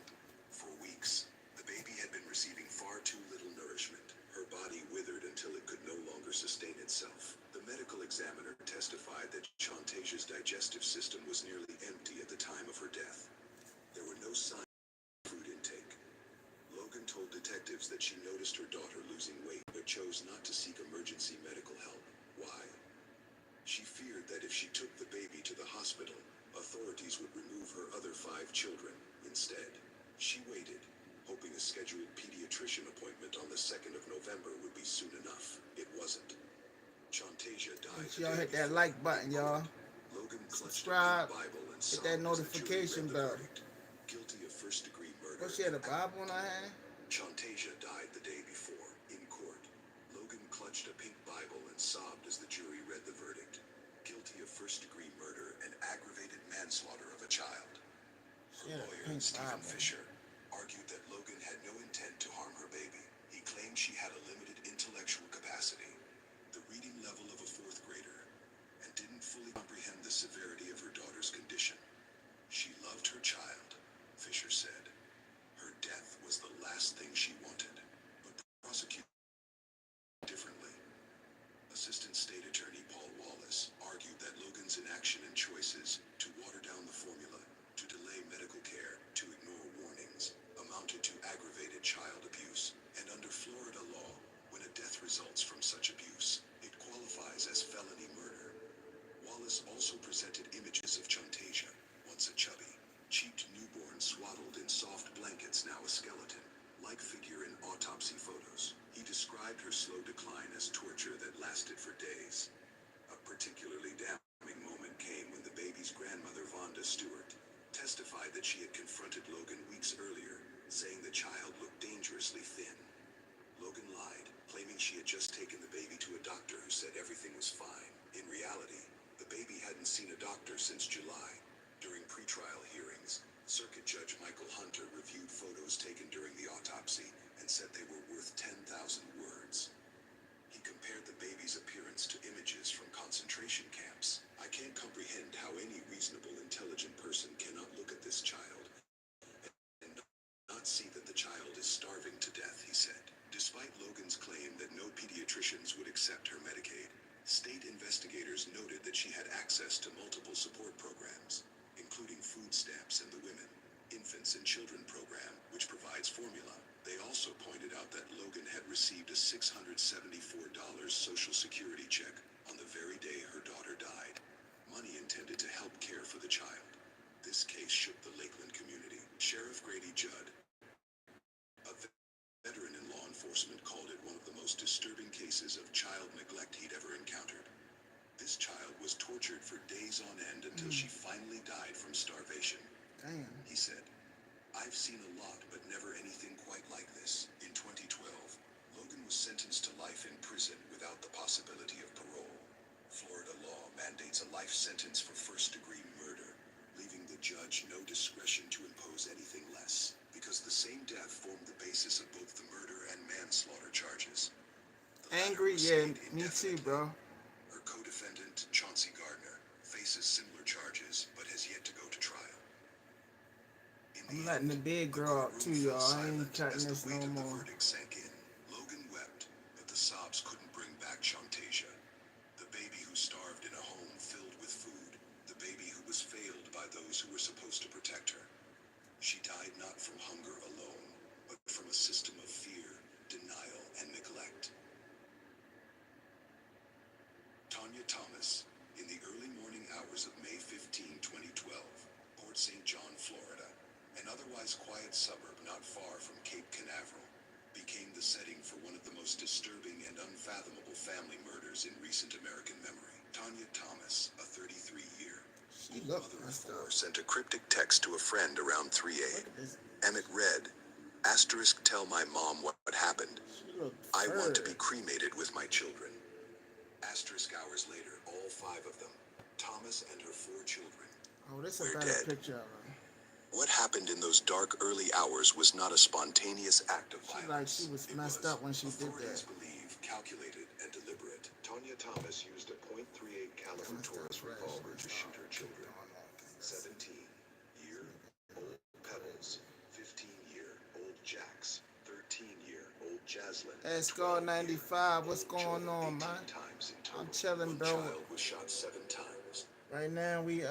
For weeks, the baby had been receiving far too little nourishment. Her body withered until it could no longer sustain itself. The medical examiner testified that Chantasia's digestive system was nearly empty at the time of her death. There were no signs of food intake. Logan told detectives that she noticed her daughter losing weight but chose not to seek emergency medical help. Why? She feared that if she took the baby to the hospital, authorities would remove her other 5 children. Instead, she waited, hoping a scheduled pediatrician appointment on the 2nd of November would be soon enough. It wasn't. Chantasia died. Y'all hit that like button, y'all. Logan Subscribe. Bible and Hit that notification bell. Guilty of first-degree murder. What, she had a Bible in her hand? Chantasia died the day before. In court, Logan clutched a pink Bible and sobbed as the jury read the verdict. Guilty of first-degree murder and aggravated manslaughter of a child. Her lawyer, Stephen Fisher, argued that Logan had no intent to harm her baby. He claimed she had a limited intellectual capacity, the reading level of a 4th grader, and didn't fully comprehend the severity of her daughter's condition. She loved her child, Fisher said. Her death was the last thing she wanted, but prosecutors differently. Assistant State Attorney Paul Wallace argued that Logan's inaction and choices to water down the formula, to delay medical care, to ignore warnings, autopsy photos. He described her slow decline as torture that lasted for days. A particularly damning moment came when the baby's grandmother, Vonda Stewart, testified that she had confronted Logan weeks earlier, saying the child looked dangerously thin. Logan lied, claiming she had just taken the baby to a doctor who said everything was fine. In reality, the baby hadn't seen a doctor since July. During pretrial hearings, Circuit Judge Michael Hunter reviewed photos taken during the autopsy and said they were worth 10,000 words. He compared the baby's appearance to images from concentration camps. I can't comprehend how any reasonable, intelligent person cannot look at this child and not see that the child is starving to death, he said. Despite Logan's claim that no pediatricians would accept her Medicaid, state investigators noted that she had access to multiple support programs, including food stamps and the Women, Infants and Children program, which provides formula. They also pointed out that Logan had received a $674 Social Security check on the very day her daughter died, money intended to help care for the child. This case shook the Lakeland community. Sheriff Grady Judd, a veteran in law enforcement, called it one of the most disturbing cases of child neglect he'd ever encountered. This child was tortured for days on end until she finally died from starvation. Damn. He said, "I've seen a lot, but never anything quite like this." In 2012, Logan was sentenced to life in prison without the possibility of parole. Florida law mandates a life sentence for first-degree murder, leaving the judge no discretion to impose anything less, because the same death formed the basis of both the murder and manslaughter charges. The latter Angry? was Yeah, stayed me too, indefinitely. bro. Her co-defendant, Chauncey Gardner, faces similar charges, but has yet to go to trial. In I'm the letting the end, big the girl out courtroom too, fell y'all. I ain't silent cutting as this the weight no of the more. verdict sank in. Logan wept, but the sobs couldn't bring back Shantasia, the baby who starved in a home filled with food, the baby who was failed by those who were supposed to protect her. She died not from hunger alone, but from a system of fear, denial, and neglect. Tanya Thomas, in the early morning hours of May 15, 2012, Port St. John, Florida, an otherwise quiet suburb not far from Cape Canaveral, became the setting for one of the most disturbing and unfathomable family murders in recent American memory. Tanya Thomas, a 33-year-old She looked mother of messed four, up. sent a cryptic text to a friend around 3 Look a.m. at this. And it read, **, tell my mom what happened. She looked I want to be furred. cremated with my children. Hours later, all 5 of them, Thomas and her 4 children, Oh, this were a better dead. picture of her. What happened in those dark early hours was not a spontaneous act of She violence. like she was It messed was, up when she did authorities that. believe, calculated and deliberate. Tanya Thomas used a .38 caliber Taurus revolver to shoot her children. 17-year-old Pebbles, 15-year-old Jax, 13-year-old Jaslyn, Esco 95, what's 12-year-old going Joel, on, 18 man? times in total. I'm chilling, One bro. child was shot 7 times. Right now we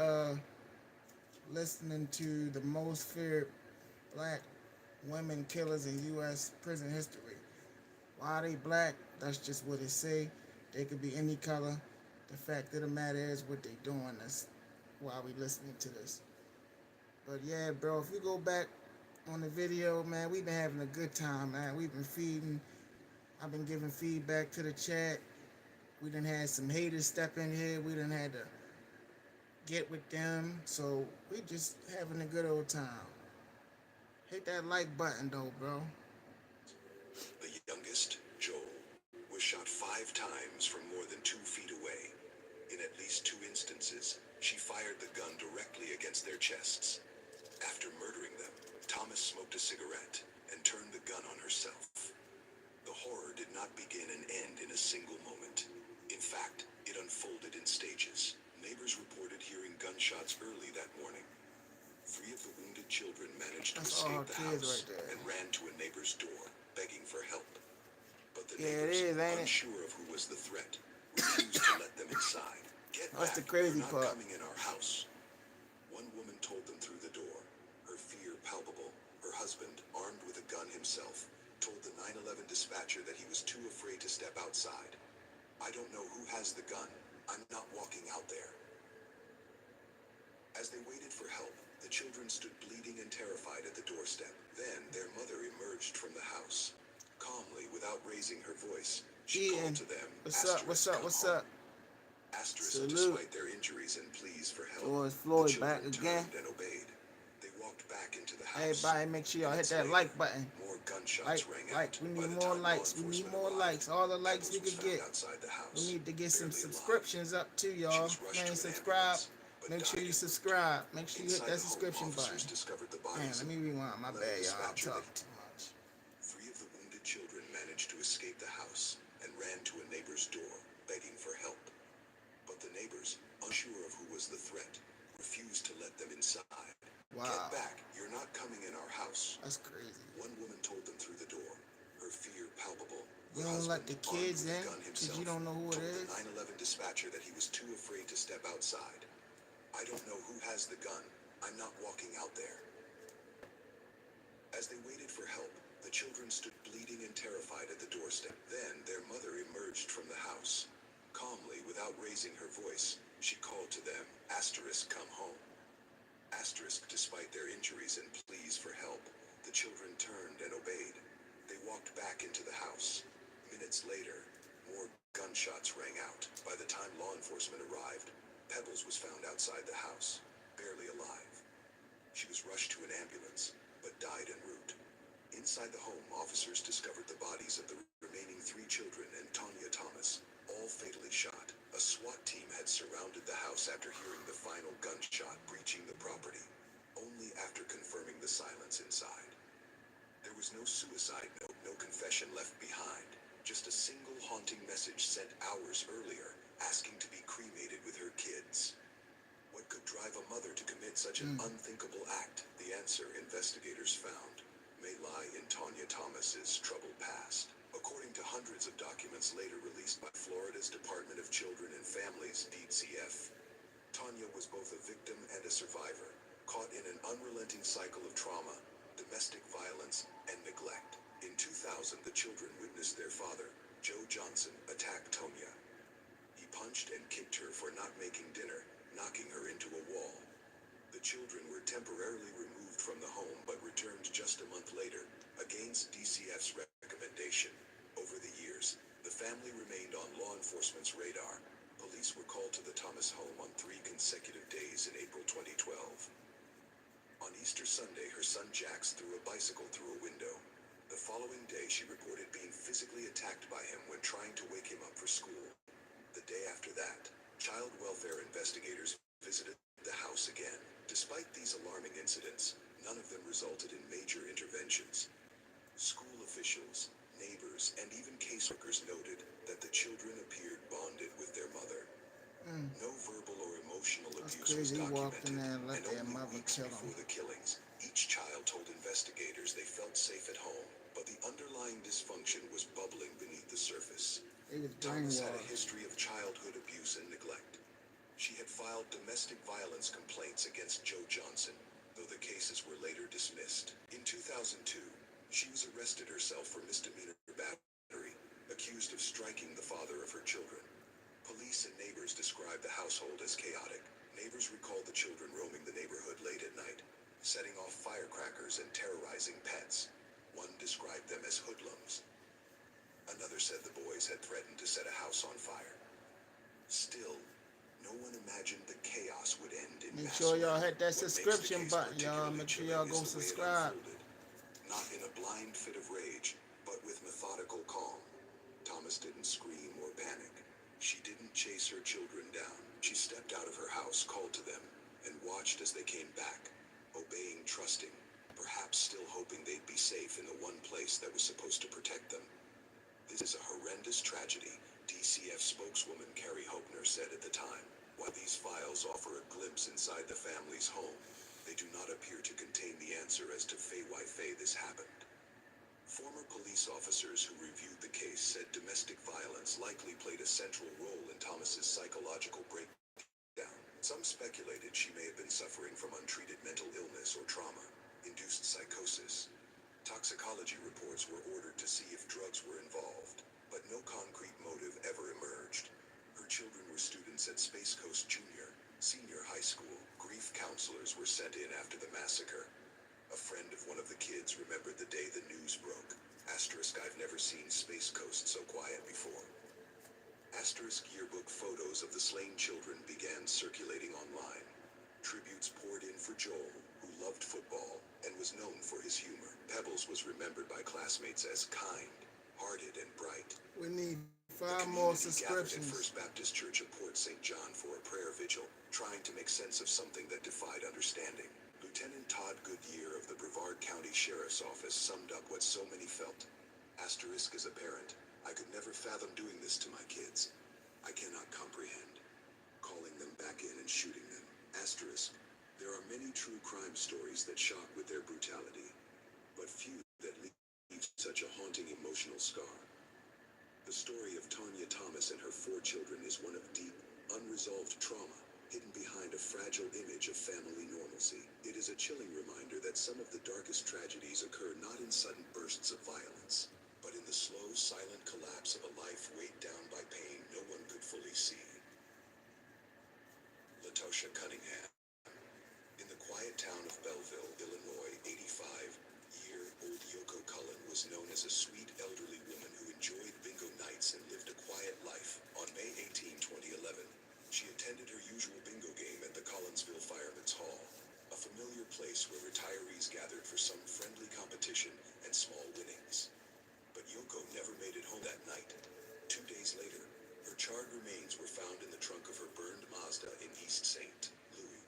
listening to the most feared black women killers in U.S. prison history. Why they black? That's just what it say. They could be any color. The fact of the matter is what they doing. That's why we listening to this. But yeah, bro, if you go back on the video, man, we've been having a good time, man. We've been feeding. I've been giving feedback to the chat. We done had some haters step in here. We done had to get with them. So we just having a good old time. Hit that like button though, bro. The youngest, Joel, was shot 5 times from more than 2 feet away. In at least 2 instances, she fired the gun directly against their chests. After murdering them, Thomas smoked a cigarette and turned the gun on herself. The horror did not begin and end in a single moment. In fact, it unfolded in stages. Neighbors reported hearing gunshots early that morning. 3 of the wounded children managed to That's all escape her the kids house right there. and ran to a neighbor's door, begging for help. But the Yeah, it neighbors, is, ain't it? unsure of who was the threat, refused to let them inside. "Get That's back, the crazy you're not part. coming in our house." One woman told them through the door, her fear palpable. Her husband, armed with a gun himself, told the 911 dispatcher that he was too afraid to step outside. "I don't know who has the gun. I'm not walking out there." As they waited for help, the children stood bleeding and terrified at the doorstep. Then their mother emerged from the house. raising her voice, she called to them, What's up? What's up? come What's home. up? Salute. Despite their injuries and pleas for help, George the Floyd children back again. turned and obeyed. They walked back into the house. Everybody, make sure y'all hit Minutes that later, like button. more gunshots rang out. We By need the more time law likes. We need enforcement more arrived, likes. All the likes we Pebbles was could found get. outside the house, We need to get some barely alive. subscriptions up too, She y'all. was rushed Man, to an subscribe. ambulance, but Make sure died you en route. subscribe. Make sure you hit Inside that the home, subscription button. officers discovered the Man, bodies let me rewind. My of bad, 11 y'all. I'm dispatcher. talking too much. 3 of the wounded children managed to escape the house and ran to a neighbor's door, begging for help. But the neighbors, unsure of who was the threat, refused to let them inside. Wow. Get back, you're not coming in our house. That's crazy. One woman told them through the door, her fear palpable. You Her don't let husband, the armed kids with a in gun because himself, you don't know who it told is. the 911 dispatcher that he was too afraid to step outside. I don't know who has the gun. I'm not walking out there. As they waited for help, the children stood bleeding and terrified at the doorstep. Then their mother emerged from the house. Calmly, without raising her voice, she called to them, come home. Despite their injuries and pleas for help, the children turned and obeyed. They walked back into the house. Minutes later, more gunshots rang out. By the time law enforcement arrived, Pebbles was found outside the house, barely alive. She was rushed to an ambulance, but died en route. Inside the home, officers discovered the bodies of the remaining 3 children and Tanya Thomas, all fatally shot. A SWAT team had surrounded the house after hearing the final gunshot breaching the property, only after confirming the silence inside. There was no suicide note, no confession left behind, just a single haunting message sent hours earlier, asking to be cremated with her kids. What could drive a mother to commit such an unthinkable act? The answer investigators found may lie in Tanya Thomas's troubled past. According to hundreds of documents later released by Florida's Department of Children and Families, DCF, Tanya was both a victim and a survivor, caught in an unrelenting cycle of trauma, domestic violence, and neglect. In 2000, the children witnessed their father, Joe Johnson, attack Tonya. He punched and kicked her for not making dinner, knocking her into a wall. The children were temporarily removed from the home but returned just a month later, against DCF's recommendation. Over the years, the family remained on law enforcement's radar. Police were called to the Thomas home on 3 consecutive days in April 2012. On Easter Sunday, her son Jax threw a bicycle through a window. The following day, she reported being physically attacked by him when trying to wake him up for school. The day after that, child welfare investigators visited the house again. Despite these alarming incidents, none of them resulted in major interventions. School officials, neighbors, and even caseworkers noted that the children appeared bonded with their mother. No verbal or emotional abuse was documented, and only weeks before the killings, each child told investigators they felt safe at home, but the underlying dysfunction was bubbling beneath the surface. Thomas had a history of childhood abuse and neglect. She had filed domestic violence complaints against Joe Johnson, though the cases were later dismissed. In 2002, she was arrested herself for misdemeanor battery, accused of striking the father of her children. Police and neighbors described the household as chaotic. Neighbors recalled the children roaming the neighborhood late at night, setting off firecrackers and terrorizing pets. One described them as hoodlums. Another said the boys had threatened to set a house on fire. Still, no one imagined the chaos would end in Make mass sure y'all murder. hit that What makes the subscription case button, y'all. particularly Make sure chilling y'all is go the way it subscribe. unfolded. Not in a blind fit of rage, but with methodical calm. Thomas didn't scream or panic. She didn't chase her children down. She stepped out of her house, called to them, and watched as they came back, obeying, trusting, perhaps still hoping they'd be safe in the one place that was supposed to protect them. This is a horrendous tragedy, DCF spokeswoman Carrie Hoepner said at the time. While these files offer a glimpse inside the family's home, they do not appear to contain the answer as to why this happened. Former police officers who reviewed the case said domestic violence likely played a central role in Thomas's psychological breakdown. Some speculated she may have been suffering from untreated mental illness or trauma-induced psychosis. Toxicology reports were ordered to see if drugs were involved, but no concrete motive ever emerged. Her children were students at Space Coast Junior, Senior High School. Grief counselors were sent in after the massacre. A friend of one of the kids remembered the day the news broke. Asterisk, I've never seen Space Coast so quiet before. Asterisk, yearbook photos of the slain children began circulating online. Tributes poured in for Joel, who loved football and was known for his humor. Pebbles was remembered by classmates as kind, hearted, and bright. We need The 5 more community gathered at subscriptions. First Baptist Church of Port St. John for a prayer vigil, trying to make sense of something that defied understanding. Lieutenant Todd Goodyear of the Brevard County Sheriff's Office summed up what so many felt. Asterisk, as a parent, I could never fathom doing this to my kids. I cannot comprehend. Calling them back in and shooting them. Asterisk, there are many true crime stories that shock with their brutality, but few that leave such a haunting emotional scar. The story of Tanya Thomas and her 4 children is one of deep, unresolved trauma, hidden behind a fragile image of family normalcy. It is a chilling reminder that some of the darkest tragedies occur not in sudden bursts of violence, but in the slow, silent collapse of a life weighed down by pain no one could fully see. Latosha Cunningham. In the quiet town of Belleville, Illinois, 85-year-old Yoko Cullen was known as a sweet elderly woman who enjoyed bingo nights and lived a quiet life. On May 18, 2011, she attended her usual bingo game at the Collinsville Firemen's Hall, a familiar place where retirees gathered for some friendly competition and small winnings. But Yoko never made it home that night. 2 days later, her charred remains were found in the trunk of her burned Mazda in East St. Louis.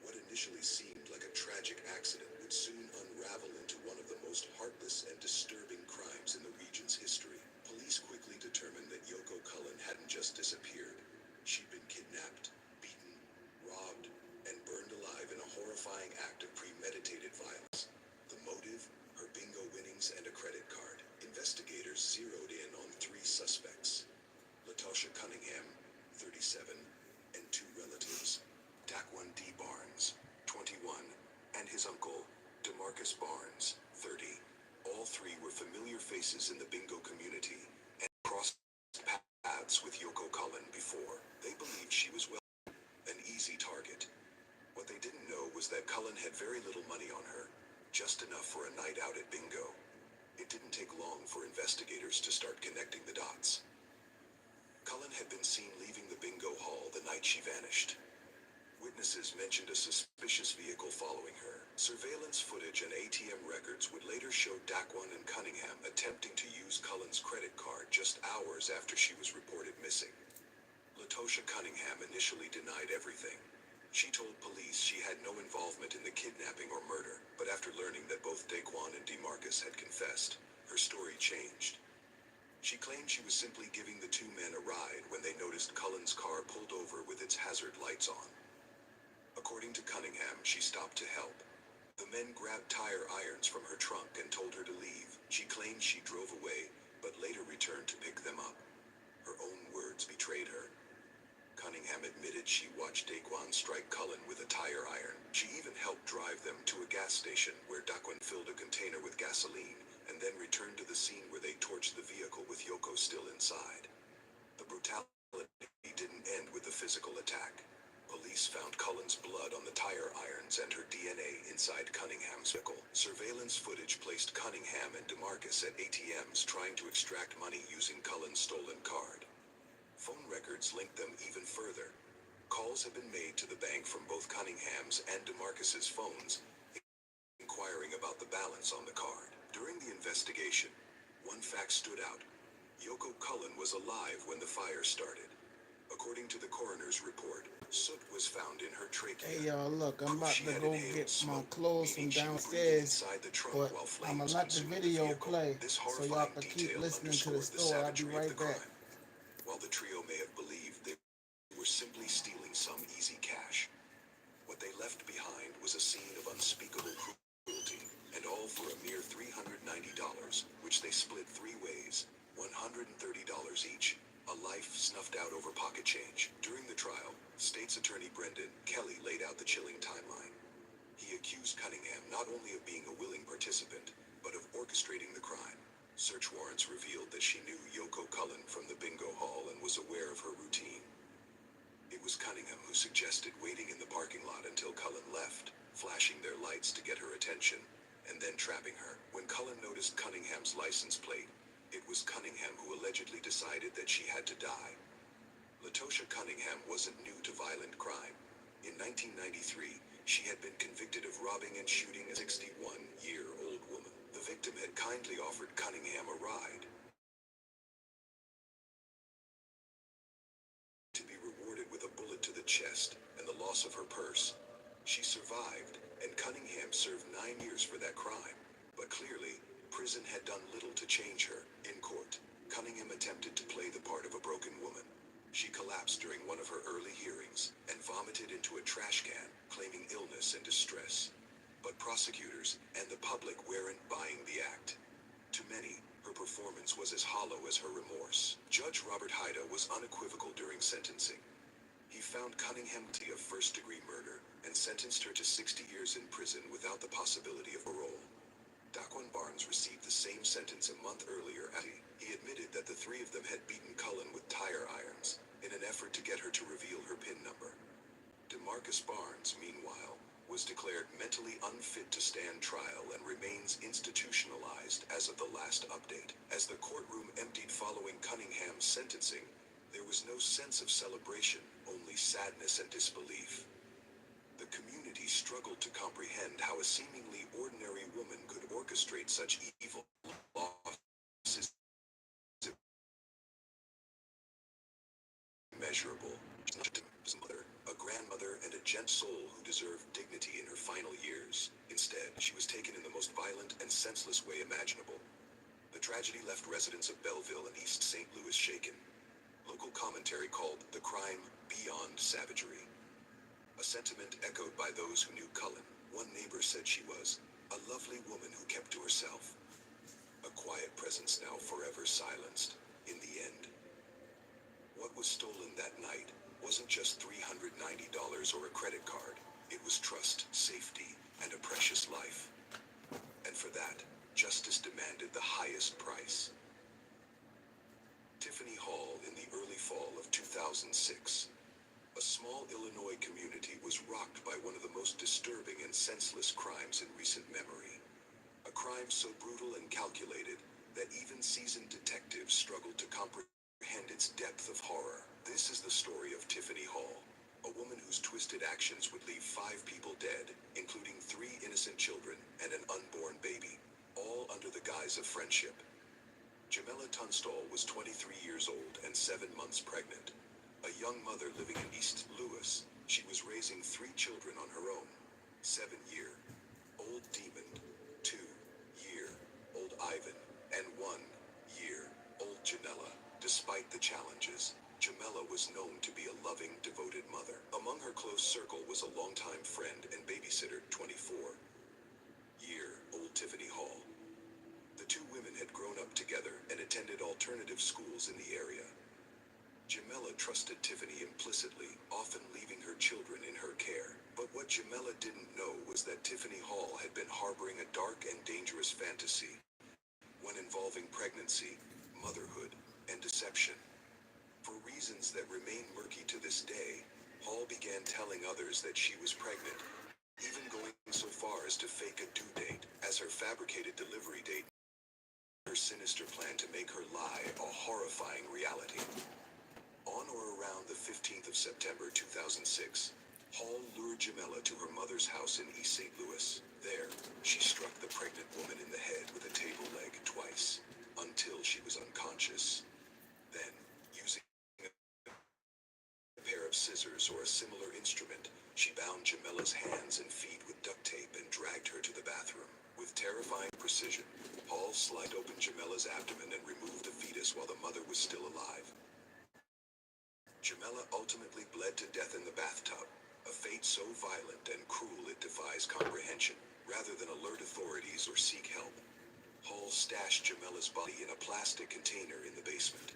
What initially seemed like a tragic accident would soon unravel into one of the most heartless and disturbing crimes in the region's history. Police quickly determined that Yoko Cullen hadn't just disappeared. She'd been kidnapped, beaten, robbed, and burned alive in a horrifying act of premeditated violence. The motive? Her bingo winnings and a credit card. Investigators zeroed in on 3 suspects. Latosha Cunningham, 37, and 2 relatives. Daquan D. Barnes, 21, and his uncle, DeMarcus Barnes, 30. All 3 were familiar faces in the bingo community and crossed paths with Yoko Cullen before. They believed she was an easy target. What they didn't know was that Cullen had very little money on her, just enough for a night out at bingo. It didn't take long for investigators to start connecting the dots. Cullen had been seen leaving the bingo hall the night she vanished. Witnesses mentioned a suspicious vehicle following her. Surveillance footage and ATM records would later show Daquan and Cunningham attempting to use Cullen's credit card just hours after she was reported missing. Latosha Cunningham initially denied everything. She told police she had no involvement in the kidnapping or murder, but after learning that both Daquan and DeMarcus had confessed, her story changed. She claimed she was simply giving the 2 men a ride when they noticed Cullen's car pulled over with its hazard lights on. According to Cunningham, she stopped to help. The men grabbed tire irons from her trunk and told her to leave. She claimed she drove away, but later returned to pick them up. Her own words betrayed her. Cunningham admitted she watched Daquan strike Cullen with a tire iron. She even helped drive them to a gas station where Daquan filled a container with gasoline and then returned to the scene where they torched the vehicle with Yoko still inside. The brutality didn't end with the physical attack. Police found Cullen's blood on the tire irons and her DNA inside Cunningham's vehicle. Surveillance footage placed Cunningham and DeMarcus at ATMs trying to extract money using Cullen's stolen card. Phone records linked them even further. Calls have been made to the bank from both Cunningham's and DeMarcus's phones, inquiring about the balance on the card. During the investigation, one fact stood out. Yoko Cullen was alive when the fire started. According to the coroner's report, soot was found in her trachea. Hey y'all, look, I'm Proof about she to had go inhaled get my smoke, clothes from meaning she was breathing downstairs, inside the trunk but while I'm flames gonna let the consumed video vehicle. play This so y'all horrifying can keep detail listening to the underscored the story. I'll be savagery of right the back. crime. While the trio may have believed they were simply stealing some easy cash, what they left behind was a scene of unspeakable cruelty, and all for a mere $390, which they split 3 ways, $130 each, a life snuffed out over pocket change. During the trial, State's Attorney Brendan Kelly laid out the chilling timeline. He accused Cunningham not only of being a willing participant, but of orchestrating the crime. Search warrants revealed that she knew Yoko Cullen from the bingo hall and was aware of her routine. It was Cunningham who suggested waiting in the parking lot until Cullen left, flashing their lights to get her attention. and then trapping her. When Cullen noticed Cunningham's license plate, it was Cunningham who allegedly decided that she had to die. Latosha Cunningham wasn't new to violent crime. In 1993, she had been convicted of robbing and shooting a 61-year-old woman. The victim had kindly offered Cunningham a ride to be rewarded with a bullet to the chest and the loss of her purse. She survived, and Cunningham served 9 years for that crime. But clearly, prison had done little to change her. In court, Cunningham attempted to play the part of a broken woman. She collapsed during one of her early hearings and vomited into a trash can, claiming illness and distress. But prosecutors and the public weren't buying the act. To many, her performance was as hollow as her remorse. Judge Robert Haida was unequivocal during sentencing. He found Cunningham guilty of first-degree murder and sentenced her to 60 years in prison without the possibility of parole. Daquan Barnes received the same sentence a month earlier. He admitted that the three of them had beaten Cullen with tire irons in an effort to get her to reveal her PIN number. DeMarcus Barnes, meanwhile, was declared mentally unfit to stand trial and remains institutionalized as of the last update. As the courtroom emptied following Cunningham's sentencing, there was no sense of celebration, only sadness and disbelief. The community struggled to comprehend how a seemingly ordinary woman could orchestrate such evil losses immeasurable. His mother, a grandmother, and a gent soul who deserved dignity in her final years. Instead, she was taken in the most violent and senseless way imaginable. The tragedy left residents of Belleville and East St. Louis shaken. Local commentary called the crime beyond savagery. A sentiment echoed by those who knew Cullen. One neighbor said she was a lovely woman who kept to herself. A quiet presence now forever silenced. In the end, what was stolen that night wasn't just $390 or a credit card. It was trust, safety, and a precious life. And for that, justice demanded the highest price. Tiffany Hall in the early fall of 2006. A small Illinois community was rocked by one of the most disturbing and senseless crimes in recent memory. A crime so brutal and calculated that even seasoned detectives struggled to comprehend its depth of horror. This is the story of Tiffany Hall, a woman whose twisted actions would leave 5 people dead, including 3 innocent children and an unborn baby, all under the guise of friendship. Jamela Tunstall was 23 years old and 7 months pregnant. A young mother living in East Louis, she was raising 3 children on her own. 7-year-old Demon, 2-year-old Ivan, and 1-year-old Janella. Despite the challenges, Jamela was known to be a loving, devoted mother. Among her close circle was a longtime friend and babysitter, 24-year-old Tiffany Hall. The 2 women had grown up together and attended alternative schools in the area. Jamela trusted Tiffany implicitly, often leaving her children in her care. But what Jamela didn't know was that Tiffany Hall had been harboring a dark and dangerous fantasy, one involving pregnancy, motherhood, and deception. For reasons that remain murky to this day, Hall began telling others that she was pregnant, even going so far as to fake a due date as her fabricated delivery date. Her sinister plan to make her lie a horrifying reality. On or around the 15th of September 2006, Hall lured Jamela to her mother's house in East St. Louis. There, she struck the pregnant woman in the head with a table leg twice, until she was unconscious. Then, using a pair of scissors or a similar instrument, she bound Jamela's hands and feet with duct tape and dragged her to the bathroom. With terrifying precision, Hall sliced open Jamela's abdomen and removed the fetus while the mother was still alive. Jamela ultimately bled to death in the bathtub, a fate so violent and cruel it defies comprehension. Rather than alert authorities or seek help, Hall stashed Jamela's body in a plastic container in the basement.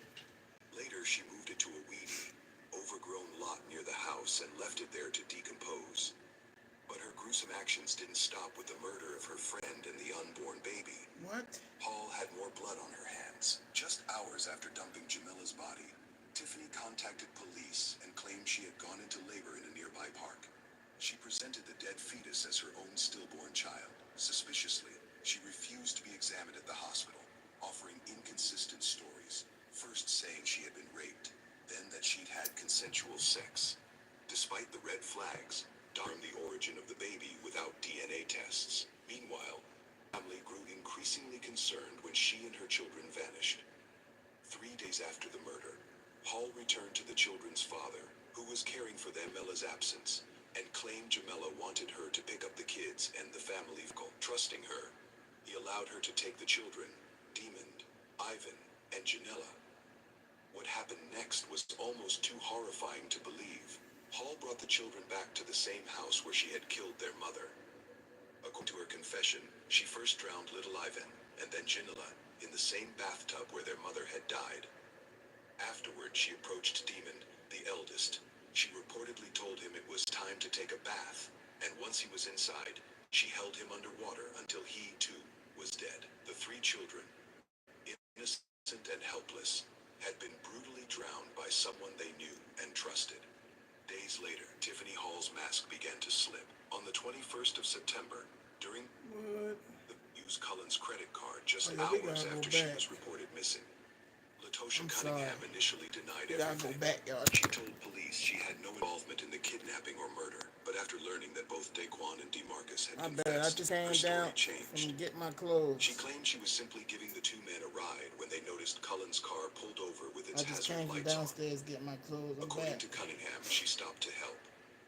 Later, she moved it to a weedy, overgrown lot near the house and left it there to decompose. But her gruesome actions didn't stop with the murder of her friend and the unborn baby. What? Hall had more blood on her hands. Just hours after dumping Jamela's body, Tiffany contacted police and claimed she had gone into labor in a nearby park. She presented the dead fetus as her own stillborn child. Suspiciously, She refused to be examined at the hospital, offering inconsistent stories, first saying she had been raped, then that she'd had consensual sex. Despite the red flags, confirmed the origin of the baby without DNA tests. Meanwhile, the family grew increasingly concerned when she and her children vanished. 3 days after the murder, Hall returned to the children's father, who was caring for them in Jamella's absence, and claimed Jamela wanted her to pick up the kids and the family vehicle. Trusting her, he allowed her to take the children, Demon, Ivan, and Janella. What happened next was almost too horrifying to believe. Hall brought the children back to the same house where she had killed their mother. According to her confession, she first drowned little Ivan, and then Janella, in the same bathtub where their mother had died. Afterward, she approached Demon, the eldest. She reportedly told him it was time to take a bath, and once he was inside, she held him underwater until he, too, was dead. The three children, innocent and helpless, had been brutally drowned by someone they knew and trusted. Days later, Tiffany Hall's mask began to slip. On the 21st of September, during the used Cullen's credit card just hours after she was reported missing. Latosha Cunningham initially denied everything. She told police she had no involvement in the kidnapping or murder, but after learning that both Daquan and DeMarcus had confessed, her story changed. She claimed she was simply giving the two men a ride when they noticed Cullen's car pulled over with its hazard lights on. According to Cunningham, she stopped to help.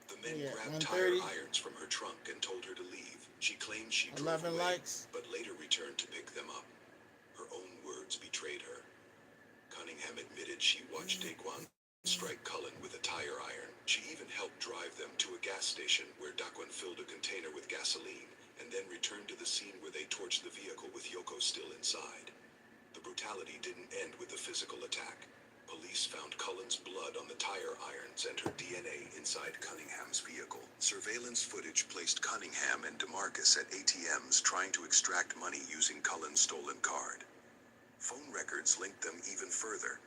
The men grabbed tire irons from her trunk and told her to leave. She claimed she drove away, but later returned to pick them up. Her own words betrayed her. Cunningham admitted she watched Daquan strike Cullen with a tire iron. She even helped drive them to a gas station where Daquan filled a container with gasoline and then returned to the scene where they torched the vehicle with Yoko still inside. The brutality didn't end with the physical attack. Police found Cullen's blood on the tire irons and her DNA inside Cunningham's vehicle. Surveillance footage placed Cunningham and DeMarcus at ATMs trying to extract money using Cullen's stolen card. Phone records linked them even further.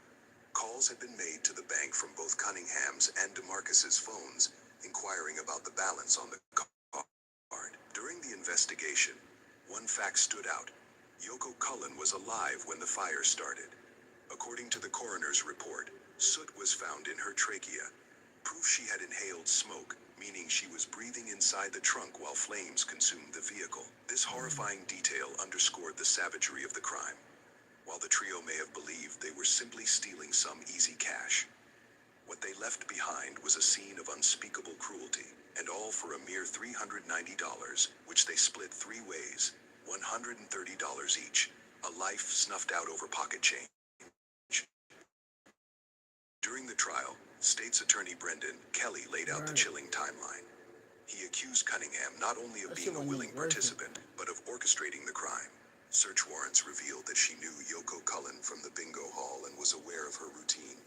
Calls had been made to the bank from both Cunningham's and DeMarcus's phones, inquiring about the balance on the card. During the investigation, one fact stood out. Yoko Cullen was alive when the fire started. According to the coroner's report, soot was found in her trachea, proof she had inhaled smoke, meaning she was breathing inside the trunk while flames consumed the vehicle. This horrifying detail underscored the savagery of the crime. While the trio may have believed they were simply stealing some easy cash, what they left behind was a scene of unspeakable cruelty, and all for a mere $390, which they split three ways, $130 each, a life snuffed out over pocket change. During the trial, State's Attorney Brendan Kelly laid out the chilling timeline. He accused Cunningham not only of being a willing participant, but of orchestrating the crime. Search warrants revealed that she knew Yoko Cullen from the bingo hall and was aware of her routine.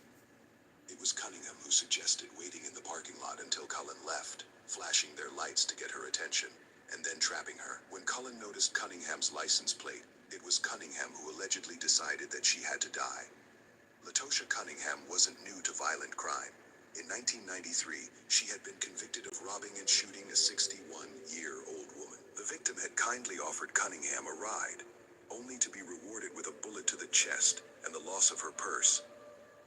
It was Cunningham who suggested waiting in the parking lot until Cullen left, flashing their lights to get her attention, and then trapping her. When Cullen noticed Cunningham's license plate, it was Cunningham who allegedly decided that she had to die. Latosha Cunningham wasn't new to violent crime. In 1993, she had been convicted of robbing and shooting a 61-year-old woman. The victim had kindly offered Cunningham a ride, only to be rewarded with a bullet to the chest and the loss of her purse.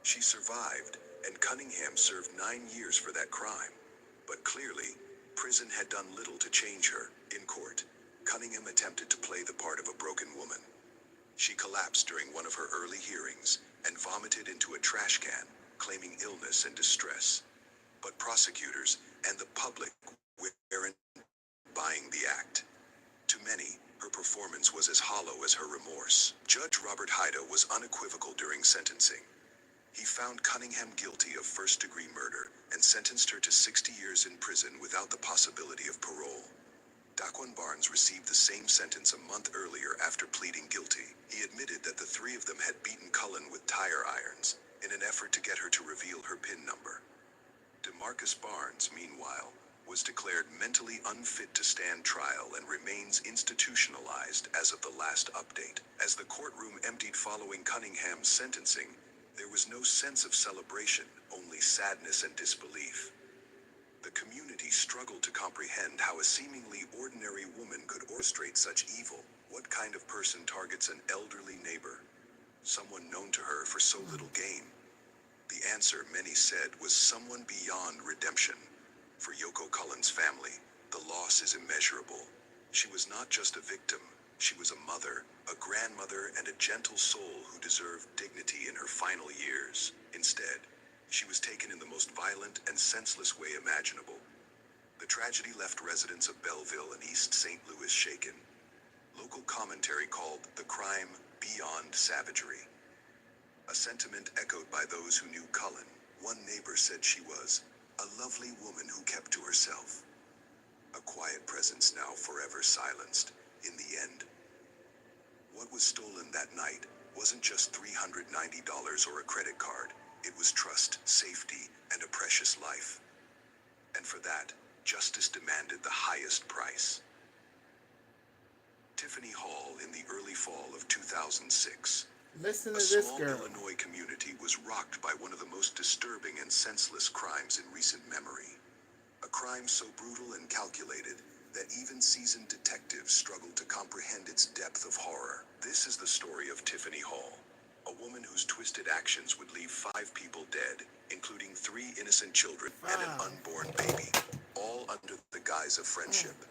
She survived, and Cunningham served 9 years for that crime. But clearly, prison had done little to change her. In court, Cunningham attempted to play the part of a broken woman. She collapsed during one of her early hearings and vomited into a trash can, claiming illness and distress. But prosecutors and the public weren't buying the act. To many, her performance was as hollow as her remorse. Judge Robert Haida was unequivocal during sentencing. He found Cunningham guilty of first-degree murder and sentenced her to 60 years in prison without the possibility of parole. Daquan Barnes received the same sentence a month earlier after pleading guilty. He admitted that the three of them had beaten Cullen with tire irons in an effort to get her to reveal her PIN number. DeMarcus Barnes, meanwhile, was declared mentally unfit to stand trial and remains institutionalized as of the last update. As the courtroom emptied following Cunningham's sentencing, there was no sense of celebration, only sadness and disbelief. The community struggled to comprehend how a seemingly ordinary woman could orchestrate such evil. What kind of person targets an elderly neighbor, someone known to her for so little gain? The answer, many said, was someone beyond redemption. For Yoko Cullen's family, the loss is immeasurable. She was not just a victim, she was a mother, a grandmother, and a gentle soul who deserved dignity in her final years. Instead, she was taken in the most violent and senseless way imaginable. The tragedy left residents of Belleville and East St. Louis shaken. Local commentary called the crime beyond savagery. A sentiment echoed by those who knew Cullen. One neighbor said she was a lovely woman who kept to herself. A quiet presence now forever silenced. In the end, what was stolen that night wasn't just $390 or a credit card. It was trust, safety, and a precious life. And for that, justice demanded the highest price. Tiffany Hall in the early fall of 2006. Listen A to this small girl. Illinois community was rocked by one of the most disturbing and senseless crimes in recent memory. A crime so brutal and calculated that even seasoned detectives struggled to comprehend its depth of horror. This is the story of Tiffany Hall, a woman whose twisted actions would leave 5 people dead, including 3 innocent children and an unborn baby, all under the guise of friendship.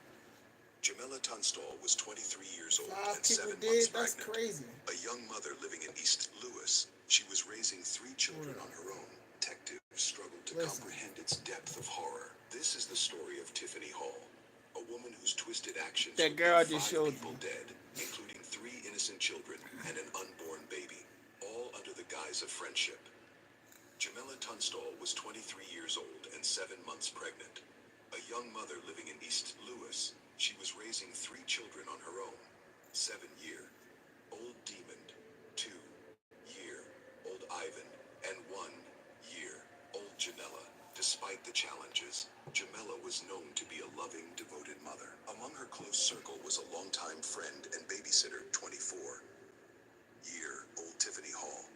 Jamila Tunstall was 23 years old 5 and people 7 months dead? That's pregnant. crazy. A young mother living in East Louis, she was raising 3 children on her own. Detectives struggled to comprehend its depth of horror. This is the story of Tiffany Hall, a woman whose twisted actions That would girl leave just 5 showed people you. dead, including 3 innocent children and an unborn baby, all under the guise of friendship. Jamila Tunstall was 23 years old and 7 months pregnant. A young mother living in East Louis, she was raising 3 children on her own. 7-year-old Demon, 2-year-old Ivan, and 1-year-old Janella. Despite the challenges, Jamila was known to be a loving, devoted mother. Among her close circle was a longtime friend and babysitter, 24-year-old Tiffany Hall.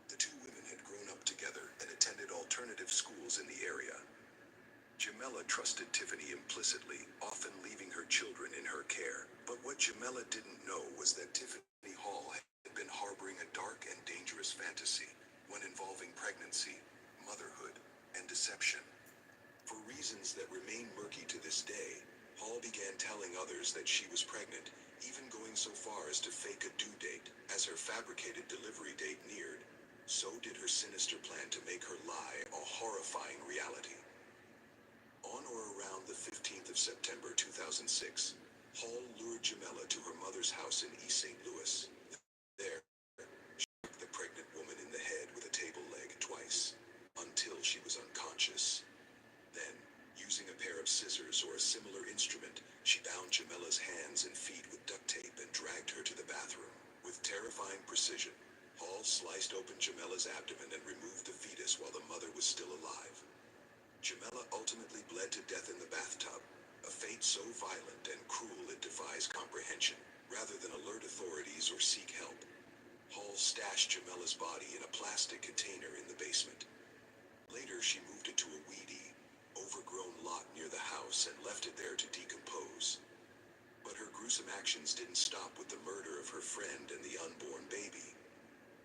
The 2 women had grown up together and attended alternative schools in the area. Jamila trusted Tiffany implicitly, often leaving her children in her care. But what Jamila didn't know was that Tiffany Hall had been harboring a dark and dangerous fantasy, one involving pregnancy, motherhood, and deception. For reasons that remain murky to this day, Hall began telling others that she was pregnant, even going so far as to fake a due date. As her fabricated delivery date neared, so did her sinister plan to make her lie a horrifying reality. On or around the 15th of September 2006, Hall lured Jamila to her mother's house in East St. Louis. There, she struck the pregnant woman in the head with a table leg twice, until she was unconscious. Then, using a pair of scissors or a similar instrument, she bound Jamila's hands and feet with duct tape and dragged her to the bathroom. With terrifying precision, Hall sliced open Jamila's abdomen and removed the fetus while the mother was still alive. Jamila ultimately bled to death in the bathtub, a fate so violent and cruel it defies comprehension. Rather than alert authorities or seek help, Hall stashed Jamila's body in a plastic container in the basement. Later, she moved it to a weedy, overgrown lot near the house and left it there to decompose. But her gruesome actions didn't stop with the murder of her friend and the unborn baby.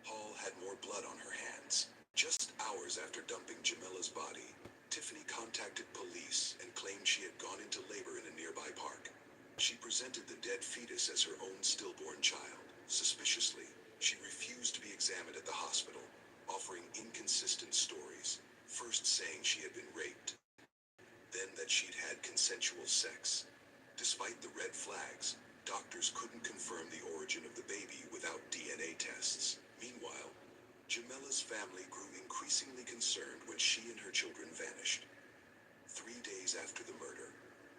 Hall had more blood on her hands. Just hours after dumping Jamila's body, Tiffany contacted police and claimed she had gone into labor in a nearby park. She presented the dead fetus as her own stillborn child. Suspiciously, she refused to be examined at the hospital, offering inconsistent stories, first saying she had been raped, then that she'd had consensual sex. Despite the red flags, doctors couldn't confirm the origin of the baby without DNA tests. Meanwhile, Jamila's family grew increasingly concerned when she and her children vanished. 3 days after the murder,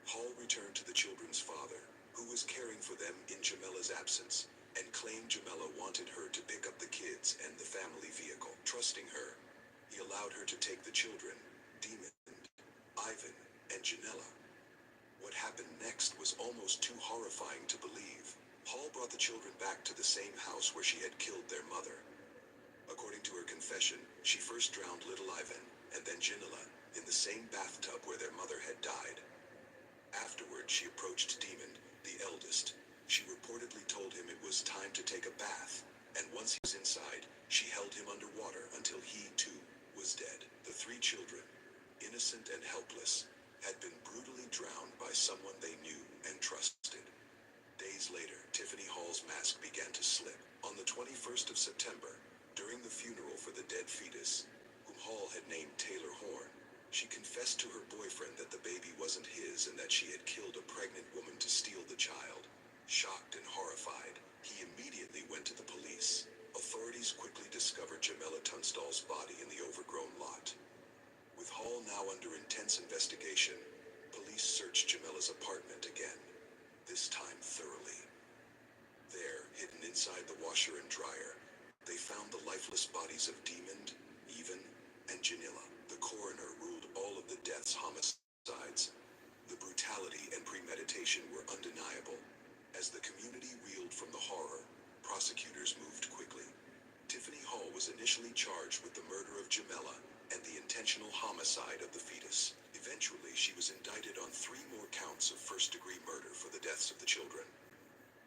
Hall returned to the children's father, who was caring for them in Jamila's absence, and claimed Jamila wanted her to pick up the kids and the family vehicle. Trusting her, he allowed her to take the children, Demon, Ivan, and Janella. What happened next was almost too horrifying to believe. Hall brought the children back to the same house where she had killed their mother. According to her confession, she first drowned little Ivan, and then Janella, in the same bathtub where their mother had died. Afterward, she approached Demon, the eldest, She reportedly told him it was time to take a bath, and once he was inside, she held him underwater until he, too, was dead. The three children, innocent and helpless, had been brutally drowned by someone they knew and trusted. Days later, Tiffany Hall's mask began to slip. On the 21st of September, during the funeral for the dead fetus, whom Hall had named Taylor Horn, she confessed to her boyfriend that the baby wasn't his and that she had killed a pregnant woman to steal the child. Shocked and horrified, he immediately went to the police. Authorities quickly discovered Jamila Tunstall's body in the overgrown lot. With Hall now under intense investigation, police searched Jamila's apartment again, this time thoroughly. There, hidden inside the washer and dryer, they found the lifeless bodies of Demond, Even, and Janilla. The coroner ruled all of the deaths homicides. The brutality and premeditation were undeniable. As the community reeled from the horror, prosecutors moved quickly. Tiffany Hall was initially charged with the murder of Jamila and the intentional homicide of the fetus. Eventually, she was indicted on 3 more counts of first-degree murder for the deaths of the children.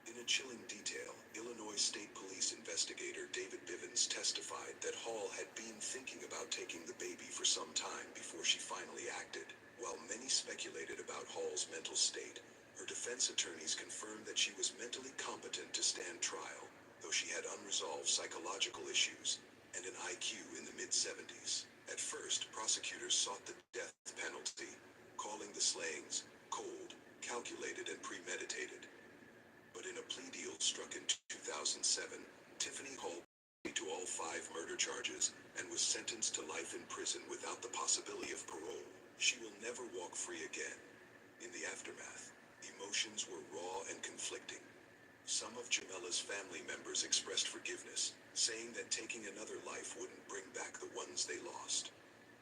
In a chilling detail, Illinois State Police investigator David Bivens testified that Hall had been thinking about taking the baby for some time before she finally acted. While many speculated about Hall's mental state, her defense attorneys confirmed that she was mentally competent to stand trial, though she had unresolved psychological issues and an IQ in the mid-70s. At first, prosecutors sought the death penalty, calling the slayings cold, calculated, and premeditated. But in a plea deal struck in 2007, Tiffany Hall pleaded to all 5 murder charges and was sentenced to life in prison without the possibility of parole. She will never walk free again. In the aftermath, emotions were raw and conflicting. Some of Jamila's family members expressed forgiveness, saying that taking another life wouldn't bring back the ones they lost.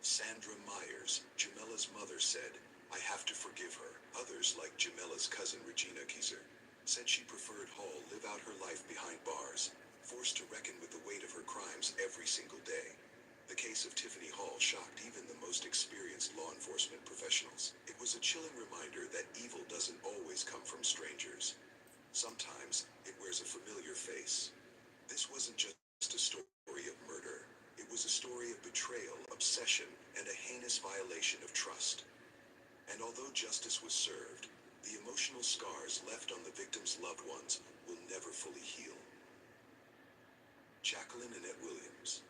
Sandra Myers, Jamila's mother, said, "I have to forgive her." Others, like Jamila's cousin Regina Kieser, said she preferred Hall live out her life behind bars, forced to reckon with the weight of her crimes every single day. The case of Tiffany Hall shocked even the most experienced law enforcement professionals. It was a chilling reminder that evil doesn't always come from strangers. Sometimes, it wears a familiar face. This wasn't just a story of murder. It was a story of betrayal, obsession, and a heinous violation of trust. And although justice was served, the emotional scars left on the victims' loved ones will never fully heal. Jacqueline Annette Williams.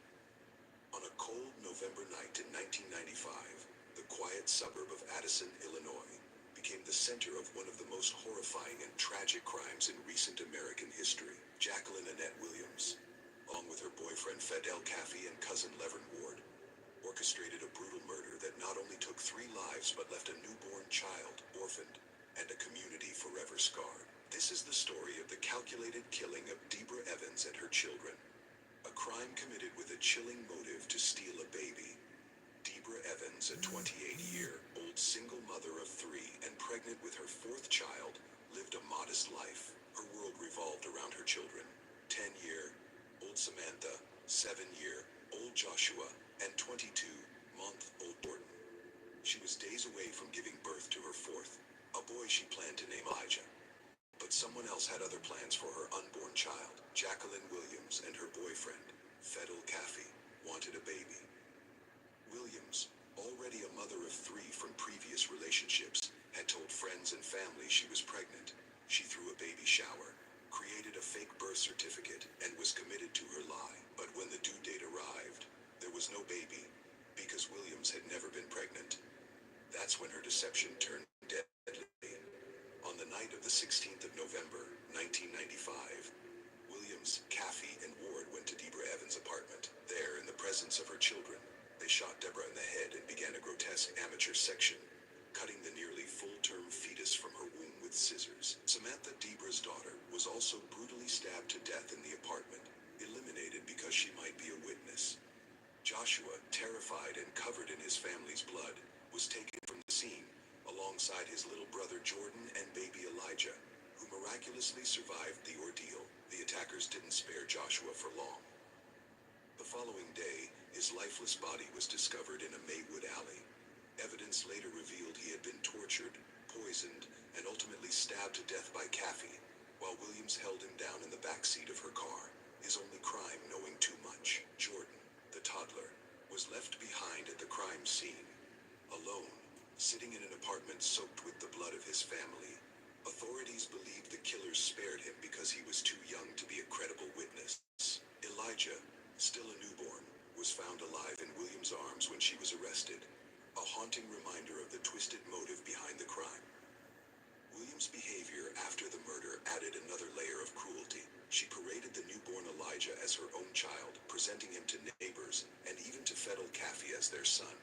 On a cold November night in 1995, the quiet suburb of Addison, Illinois, became the center of one of the most horrifying and tragic crimes in recent American history. Jacqueline Annette Williams, along with her boyfriend Fidel Caffey and cousin Levern Ward, orchestrated a brutal murder that not only took 3 lives but left a newborn child orphaned and a community forever scarred. This is the story of the calculated killing of Deborah Evans and her children. A crime committed with a chilling motive to steal a baby. Deborah Evans, a 28-year-old single mother of 3 and pregnant with her 4th child, lived a modest life. Her world revolved around her children. 10-year-old Samantha, 7-year-old Joshua, and 22-month-old Jordan. She was days away from giving birth to her 4th, a boy she planned to name Elijah. But someone else had other plans for her unborn child. Jacqueline Williams and her boyfriend, Fidel Caffey, wanted a baby. Williams, already a mother of 3 from previous relationships, had told friends and family she was pregnant. She threw a baby shower, created a fake birth certificate, and was committed to her lie. But when the due date arrived, there was no baby, because Williams had never been pregnant. That's when her deception turned deadly. On the night of the 16th of November, 1995, Williams, Caffey, and Ward went to Deborah Evans' apartment. There, in the presence of her children, they shot Deborah in the head and began a grotesque amateur section, cutting the nearly full-term fetus from her womb with scissors. Samantha, Deborah's daughter, was also brutally stabbed to death in the apartment, eliminated because she might be a witness. Joshua, terrified and covered in his family's blood, was taken from the scene, alongside his little brother Jordan and baby Elijah, who miraculously survived the ordeal. The attackers didn't spare Joshua for long. The following day, his lifeless body was discovered in a Maywood alley. Evidence later revealed he had been tortured, poisoned, and ultimately stabbed to death by Caffey, while Williams held him down in the back seat of her car, his only crime knowing too much. Jordan, the toddler, was left behind at the crime scene, alone, sitting in an apartment soaked with the blood of his family. Authorities believed the killers spared him because he was too young to be a credible witness. Elijah, still a newborn, was found alive in Williams' arms when she was arrested, a haunting reminder of the twisted motive behind the crime. Williams' behavior after the murder added another layer of cruelty. She paraded the newborn Elijah as her own child, presenting him to neighbors, and even to Fedel Caffey as their son.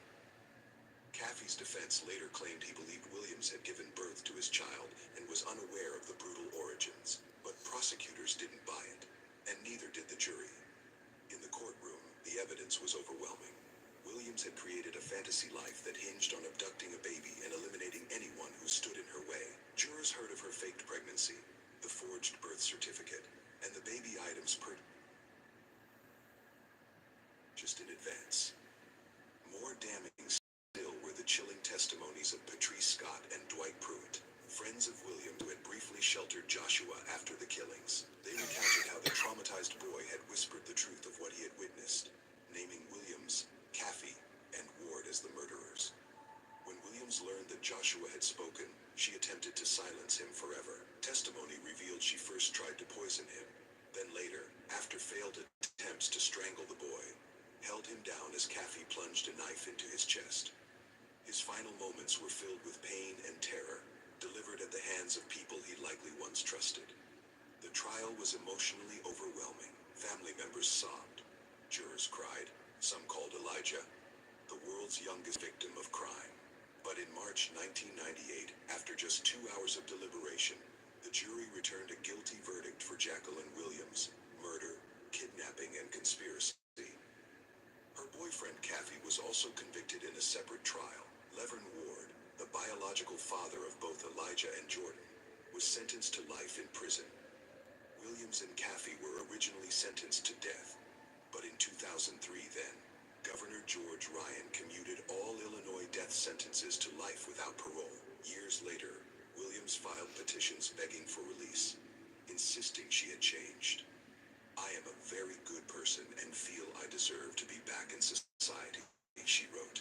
Caffey's defense later claimed he believed Williams had given birth to his child and was unaware of the brutal origins, but prosecutors didn't buy it, and neither did the jury. In the courtroom, the evidence was overwhelming. Williams had created a fantasy life that hinged on abducting a baby and eliminating anyone who stood in her way. Jurors heard of her faked pregnancy, the forged birth certificate, and the baby items purchased in advance. More damning still were the chilling testimonies of Patrice Scott and Dwight Pruitt, friends of William who had briefly sheltered Joshua after the killings. They recounted how the traumatized boy had whispered the truth of what he had witnessed, naming Williams, Caffey, and Ward as the murderers. When Williams learned that Joshua had spoken, she attempted to silence him forever. Testimony revealed she first tried to poison him, then later, after failed attempts to strangle the boy, held him down as Caffey plunged a knife into his chest. His final moments were filled with pain and terror, delivered at the hands of people he likely once trusted. The trial was emotionally overwhelming. Family members sobbed. Jurors cried. Some called Elijah the world's youngest victim of crime. But in March 1998, after just 2 hours of deliberation, the jury returned a guilty verdict for Jacqueline Williams: murder, kidnapping, and conspiracy. Her boyfriend Caffey was also convicted in a separate trial. Levern Ward, the biological father of both Elijah and Jordan, was sentenced to life in prison. Williams and Caffey were originally sentenced to death, but in 2003 then, Governor George Ryan commuted all Illinois death sentences to life without parole. Years later, Williams filed petitions begging for release, insisting she had changed. "I am a very good person and feel I deserve to be back in society," she wrote.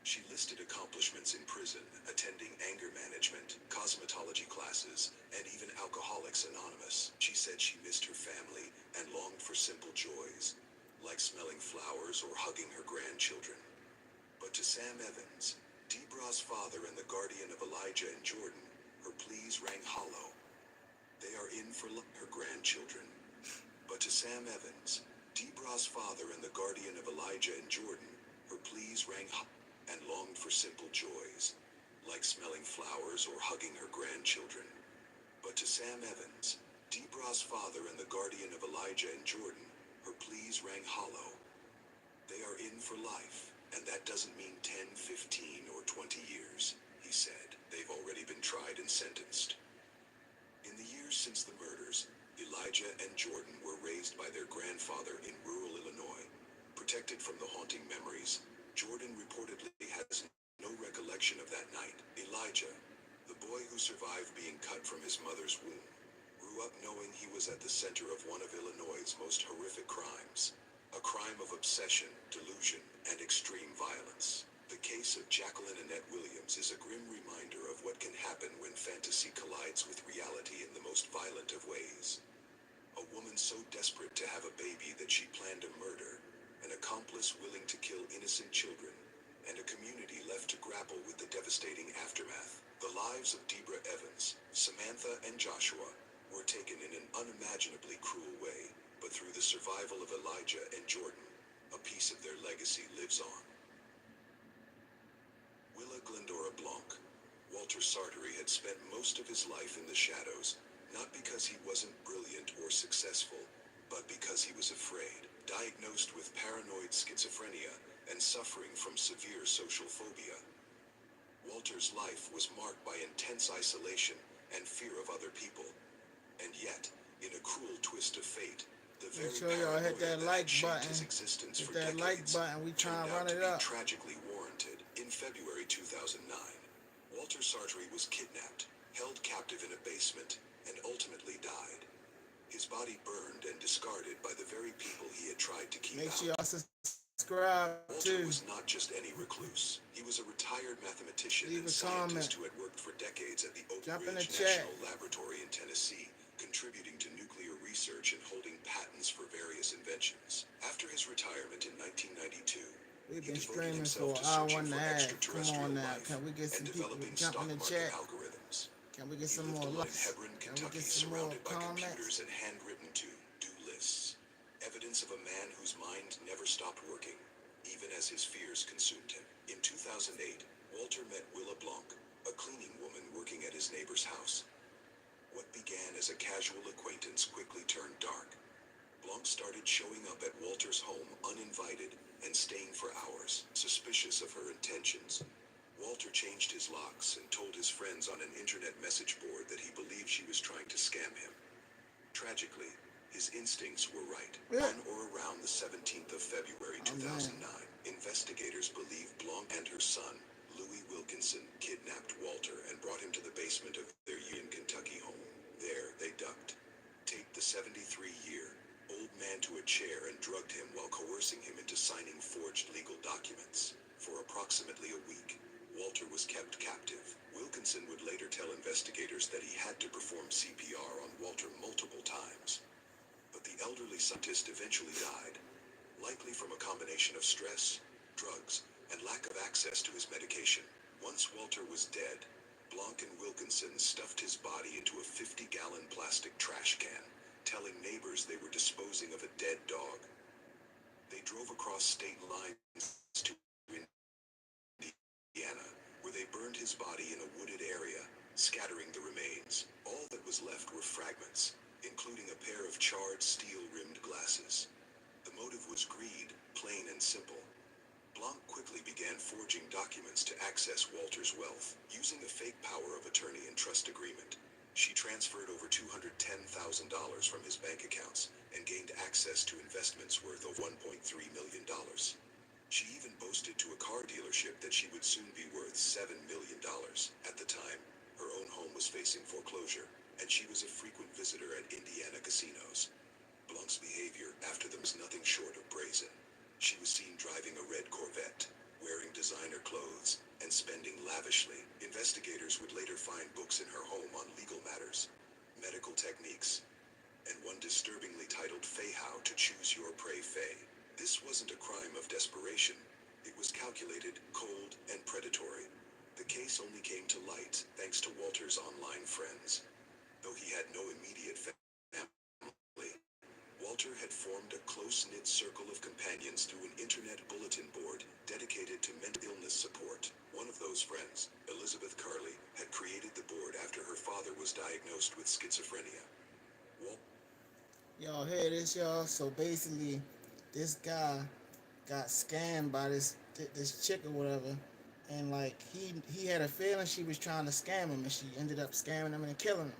She listed accomplishments in prison, attending anger management, cosmetology classes, and even Alcoholics Anonymous. She said she missed her family and longed for simple joys, like smelling flowers or hugging her grandchildren. But to Sam Evans, Debra's father and the guardian of Elijah and Jordan, her pleas rang hollow. They are in for her grandchildren. But to Sam Evans, Debra's father and the guardian of Elijah and Jordan, her pleas rang hollow and longed for simple joys, like smelling flowers or hugging her grandchildren. But to Sam Evans, Debra's father and the guardian of Elijah and Jordan, her pleas rang hollow. They are in for life, and that doesn't mean 10, 15, or 20 years, he said. They've already been tried and sentenced. In the years since the murders, Elijah and Jordan were raised by their grandfather in rural Illinois. Protected from the haunting memories, Jordan reportedly has no recollection of that night. Elijah, the boy who survived being cut from his mother's womb, grew up knowing he was at the center of one of Illinois' most horrific crimes. A crime of obsession, delusion, and extreme violence. The case of Jacqueline Annette Williams is a grim reminder of what can happen when fantasy collides with reality in the most violent of ways. A woman so desperate to have a baby that she planned a murder, an accomplice willing to kill innocent children, and a community left to grapple with the devastating aftermath. The lives of Debra Evans, Samantha, and Joshua were taken in an unimaginably cruel way, but through the survival of Elijah and Jordan, a piece of their legacy lives on. Willa Glendora Blanc. Walter Sartori had spent most of his life in the shadows, not because he wasn't brilliant or successful, but because he was afraid. Diagnosed with paranoid schizophrenia and suffering from severe social phobia, Walter's life was marked by intense isolation and fear of other people. And yet, in a cruel twist of fate, the very Make sure y'all hit that paranoia that like had shaped button. his existence Hit for that like decades button. We trying turned to run out to it be up. tragically warranted. In February 2009, Walter Sartori was kidnapped, held captive in a basement, and ultimately died. His body burned and discarded by the very people he had tried to keep Make sure out. y'all subscribe too. Walter was not just any recluse. He was a retired mathematician Leave and a comment. scientist who had worked for decades at the Oak Jump in the Ridge chat. National Laboratory in Tennessee, contributing to nuclear research and holding patents for various inventions. After his retirement in 1992, We've he been devoted streaming himself for to an hour searching and a for half. Come extraterrestrial on now. life Can we get and some people to developing jump stock in the market chat? algorithms. Can we get He some lived more alone in likes? Hebron, Can we Kentucky, get some more surrounded by computers comments? and handwritten to-do lists. Evidence of a man whose mind never stopped working, even as his fears consumed him. In 2008, Walter met Willa Blanc, a cleaning woman working at his neighbor's house. What began as a casual acquaintance quickly turned dark. Blanc started showing up at Walter's home uninvited and staying for hours, suspicious of her intentions. Walter changed his locks and told his friends on an internet message board that he believed she was trying to scam him. Tragically, his instincts were right. Yeah. On or around the 17th of February Oh, 2009, man. investigators believe Blanc and her son, Louis Wilkinson, kidnapped Walter and brought him to the basement of their Union, Kentucky home. There, they ducked, taped the 73-year-old man to a chair and drugged him while coercing him into signing forged legal documents. For approximately a week, Walter was kept captive. Wilkinson would later tell investigators that he had to perform CPR on Walter multiple times. But the elderly scientist eventually died, likely from a combination of stress, drugs, and lack of access to his medication. Once Walter was dead, Blanc and Wilkinson stuffed his body into a 50-gallon plastic trash can, telling neighbors they were disposing of a dead dog. They drove across state lines to Indiana, where they burned his body in a wooded area, scattering the remains. All that was left were fragments, including a pair of charred steel-rimmed glasses. The motive was greed, plain and simple. Blanc quickly began forging documents to access Walter's wealth, using a fake power of attorney and trust agreement. She transferred over $210,000 from his bank accounts and gained access to investments worth over $1.3 million. She even boasted to a car dealership that she would soon be worth $7 million. At the time, her own home was facing foreclosure, and she was a frequent visitor at Indiana casinos. Blanc's behavior after them was nothing short of brazen. She was seen driving a red Corvette, wearing designer clothes, and spending lavishly. Investigators would later find books in her home on legal matters, medical techniques, and one disturbingly titled Fay How to Choose Your Prey Fay. This wasn't a crime of desperation. It was calculated, cold, and predatory. The case only came to light thanks to Walter's online friends. Though he had no immediate family, Walter had formed a close-knit circle of companions through an internet bulletin board dedicated to mental illness support. One of those friends, Elizabeth Carley, had created the board after her father was diagnosed with schizophrenia. Y'all hear this, y'all? So basically, this guy got scammed by this chick or whatever, and like he had a feeling she was trying to scam him, and she ended up scamming him and killing him.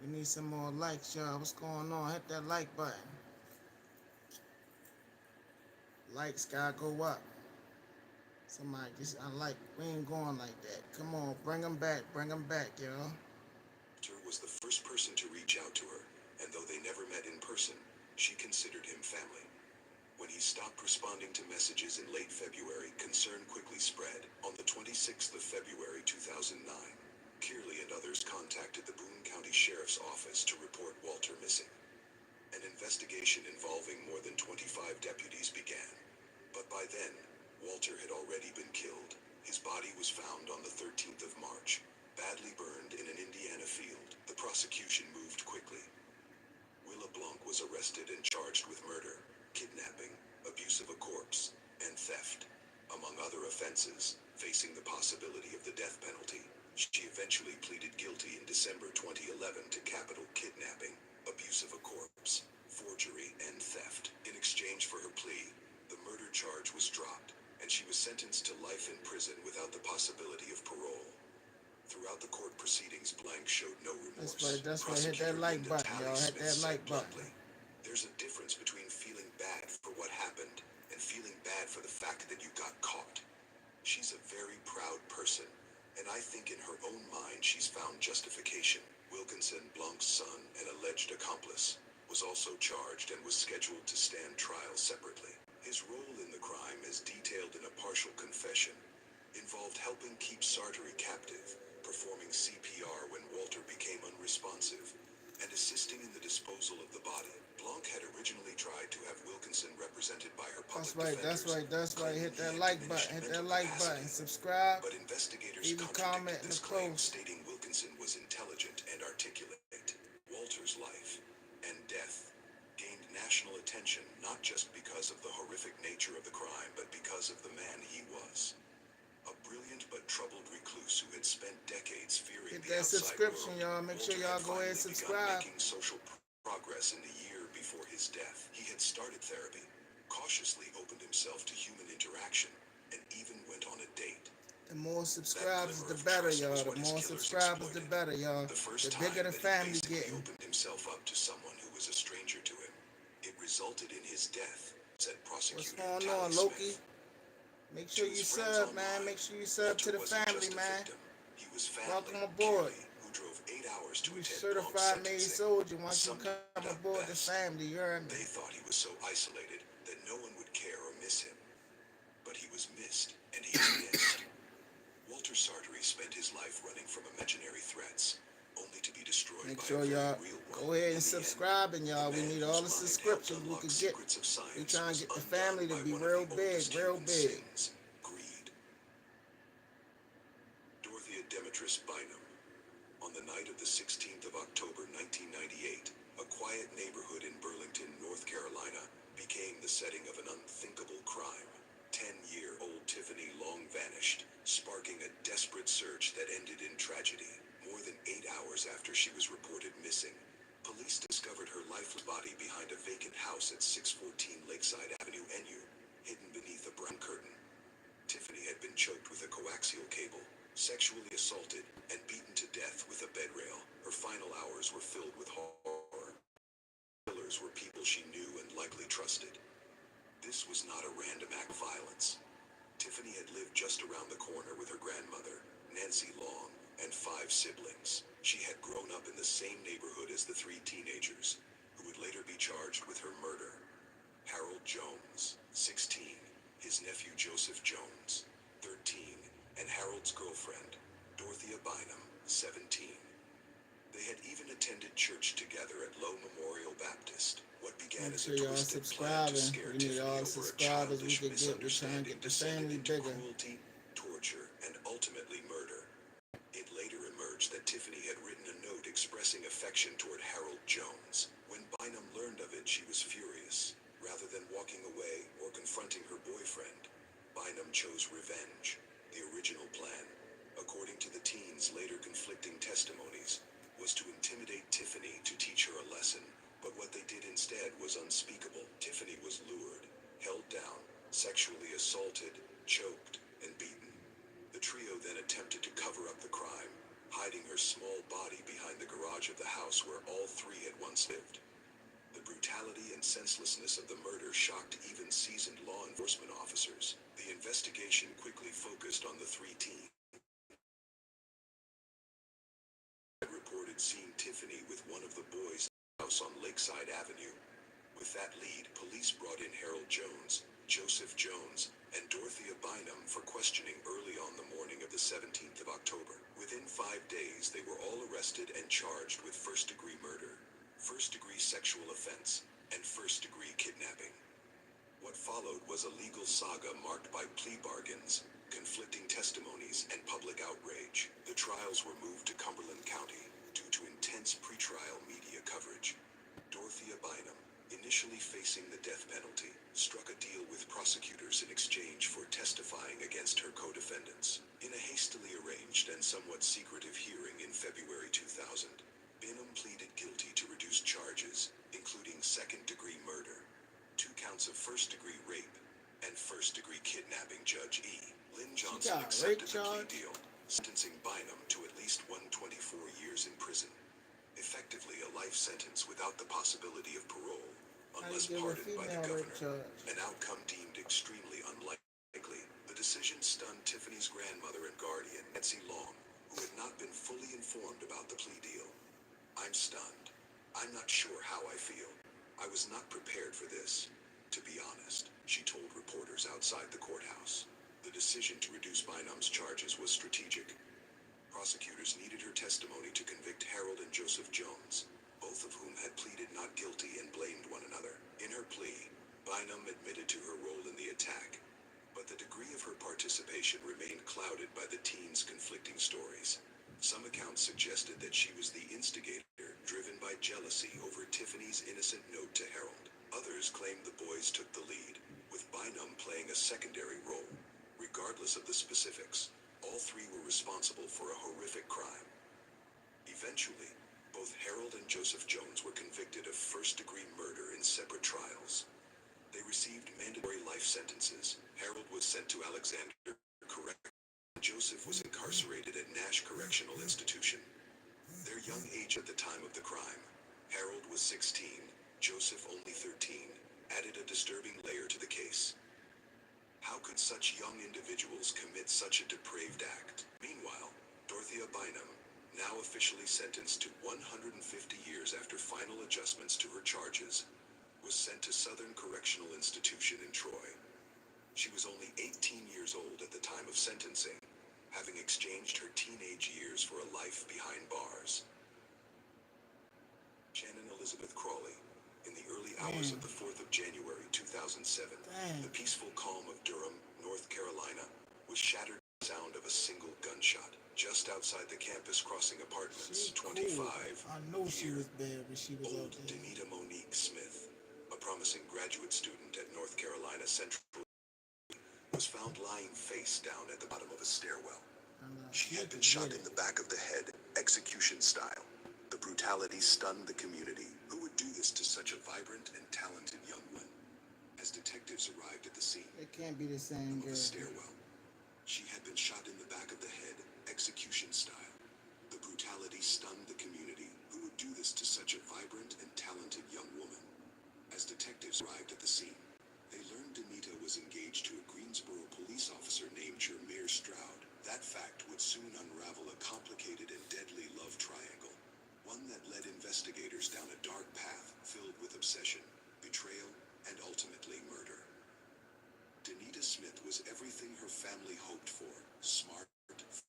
We need some more likes, y'all. What's going on? Hit that like button. Likes gotta go up. Somebody just unlike. We ain't going like that. Come on, bring them back, y'all. Walter was the first person to reach out to her, and though they never met in person, she considered him family. When he stopped responding to messages in late February, concern quickly spread. On the 26th of February 2009, Kearley and others contacted the Boone County Sheriff's Office to report Walter missing. An investigation involving more than 25 deputies began. But by then, Walter had already been killed. His body was found on the 13th of March, badly burned in an Indiana field. The prosecution moved quickly. Willa Blanc was arrested and charged with murder, kidnapping, abuse of a corpse, and theft, among other offenses, facing the possibility of the death penalty. She eventually pleaded guilty in December 2011 to capital kidnapping, abuse of a corpse, forgery, and theft. In exchange for her plea, the murder charge was dropped, and she was sentenced to life in prison without the possibility of parole. Throughout the court proceedings, Blanc showed no remorse. That's right. Hit that like button, y'all. Hit that like button. There's a difference between feeling bad for what happened and feeling bad for the fact that you got caught. She's a very proud person, and I think in her own mind she's found justification. Wilkinson, Blanc's son and alleged accomplice, was also charged and was scheduled to stand trial separately. His role in the crime, as detailed in a partial confession, involved helping keep Sartori captive, performing CPR when Walter became unresponsive, and assisting in the disposal of the body. Blanc had originally tried to have Wilkinson represented by her public defenders. That's right. Hit that claiming he had like diminished button. Hit mental that like capacity. button. Subscribe. But investigators Leave a contradicted comment in the this claim, post. stating Wilkinson was intelligent and articulate. Walter's life and death gained national attention not just because of the horrific nature of the crime, but because of the man he was. A brilliant but troubled recluse who had spent decades fearing Hit the that outside subscription, world. y'all. Make sure Walter y'all had go ahead and finally begun subscribe. making social progress in the year before his death. He had started therapy, cautiously opened himself to human interaction, and even went on a date. The more subscribers, the better, y'all. The more subscribers, the better, y'all. The first The time bigger the that family he basically getting. opened himself up to someone who was a stranger to him. It resulted in his death, said prosecutor What's going Tally on, Loki? Smith. Make sure you sub, man. Make sure you sub to the family, man. He was family, Welcome aboard. Kelly, who drove 8 hours to You attend certified Blanc's maid sentencing, soldier once you summed it come up aboard the best. family, you heard me? They thought he was so isolated that no one would care or miss him. But he was missed, and he was missed. Walter Sartori spent his life running from imaginary threats, only to be destroyed Make by sure a very y'all real one. go ahead In and the end, subscribe, and y'all, the we man need all the whose mind subscriptions helped we unlock could get. secrets of science We trying was to get the undone family to by be one of real the big, oldest real human big. sins, greed. Dorothea Demetrius Bynum. On the night of the 16th of October 1998, a quiet neighborhood in Burlington, North Carolina, became the setting of an unthinkable crime. 10-year-old Tiffany long vanished, sparking a desperate search that ended in tragedy. More than 8 hours after she was reported missing, police discovered her lifeless body behind a vacant house at 614 Lakeside Avenue, NU, hidden beneath a brown curtain. Tiffany had been choked with a coaxial cable, sexually assaulted, and beaten to death with a bed rail. Her final hours were filled with horror. Killers were people she knew and likely trusted. This was not a random act of violence. Tiffany had lived just around the corner with her grandmother, Nancy Long, and 5 siblings. She had grown up in the same neighborhood as the 3 teenagers, who would later be charged with her murder. Harold Jones, 16, his nephew Joseph Jones, 13, and Harold's girlfriend, Dorothea Bynum, 17. They had even attended church together at Low Memorial Baptist. What began Make as sure a y'all twisted plan to subscribing. scare We need Tiffany all the over a subscribers we childish could get. We're trying to misunderstanding get the descended family into bigger. cruelty, torture, and ultimately murder. It later emerged that Tiffany had written a note expressing affection toward Harold Jones. When Bynum learned of it, she was furious. Rather than walking away or confronting her boyfriend, Bynum chose revenge. The original plan, according to the teens' later conflicting testimonies, was to intimidate Tiffany to teach her a lesson, but what they did instead was unspeakable. Tiffany was lured, held down, sexually assaulted, choked, and beaten. The trio then attempted to cover up the crime, hiding her small body behind the garage of the house where all 3 had once lived. The brutality and senselessness of the murder shocked even seasoned law enforcement officers. The investigation quickly focused on the 3 teens who had reported seeing Tiffany with one of the boys in the house on Lakeside Avenue. With that lead, police brought in Harold Jones, Joseph Jones, and Dorothea Bynum for questioning early on the morning of the 17th of October. Within 5 days, they were all arrested and charged with first-degree murder, first-degree sexual offense, and first-degree kidnapping. What followed was a legal saga marked by plea bargains, conflicting testimonies, and public outrage. The trials were moved to Cumberland County due to intense pretrial media coverage. Dorothea Bynum, initially facing the death penalty, struck a deal with prosecutors in exchange for testifying against her co-defendants. In a hastily arranged and somewhat secretive hearing in February 2000, Bynum pleaded guilty to reduced charges, including second-degree murder, 2 counts of first-degree rape, and first-degree kidnapping. Judge E. Lynn Johnson accepted the plea deal, sentencing Bynum to at least 124 years in prison. Effectively a life sentence without the possibility of parole, unless pardoned by the governor, an outcome deemed extremely unlikely. The decision stunned Tiffany's grandmother and guardian, Nancy Long, who had not been fully informed about the plea deal. I'm stunned. I'm not sure how I feel. I was not prepared for this, to be honest, she told reporters outside the courthouse. The decision to reduce Bynum's charges was strategic. Prosecutors needed her testimony to convict Harold and Joseph Jones, both of whom had pleaded not guilty and blamed one another. In her plea, Bynum admitted to her role in the attack, but the degree of her participation remained clouded by the teens' conflicting stories. Some accounts suggested that she was the instigator, driven by jealousy over Tiffany's innocent note to Harold. Others claimed the boys took the lead, with Bynum playing a secondary role. Regardless of the specifics, all three were responsible for a horrific crime. Eventually, both Harold and Joseph Jones were convicted of first-degree murder in separate trials. They received mandatory life sentences. Harold was sent to Alexander Correctional. Joseph was incarcerated at Nash Correctional Institution. Their young age at the time of the crime, Harold was 16, Joseph only 13, added a disturbing layer to the case. How could such young individuals commit such a depraved act? Meanwhile, Dorothea Bynum, now officially sentenced to 150 years after final adjustments to her charges, was sent to Southern Correctional Institution in Troy. She was only 18 years old at the time of sentencing, having exchanged her teenage years for a life behind bars. Shannon Elizabeth Crawley, in the early hours of the 4th of January 2007, the peaceful calm of Durham, North Carolina, was shattered by the sound of a single gunshot just outside the campus crossing apartments. 25 I know she was bad when she was out old there. Danita Monique Smith, a promising graduate student at North Carolina Central, was found lying face down at the bottom of a stairwell. She had been shot in the back of the head, execution style. The brutality stunned the community. Who would do this to such a vibrant and talented young woman? As detectives arrived at the scene, It can't be the same of girl. the stairwell, she had been shot in the back of the head, execution style. The brutality stunned the community. Who would do this to such a vibrant and talented young woman? As detectives arrived at the scene, they learned Danita was engaged to a Greensboro police officer named Jermaine Stroud. That fact would soon unravel a complicated and deadly love triangle, one that led investigators down a dark path filled with obsession, betrayal, and ultimately murder. Danita Smith was everything her family hoped for: smart,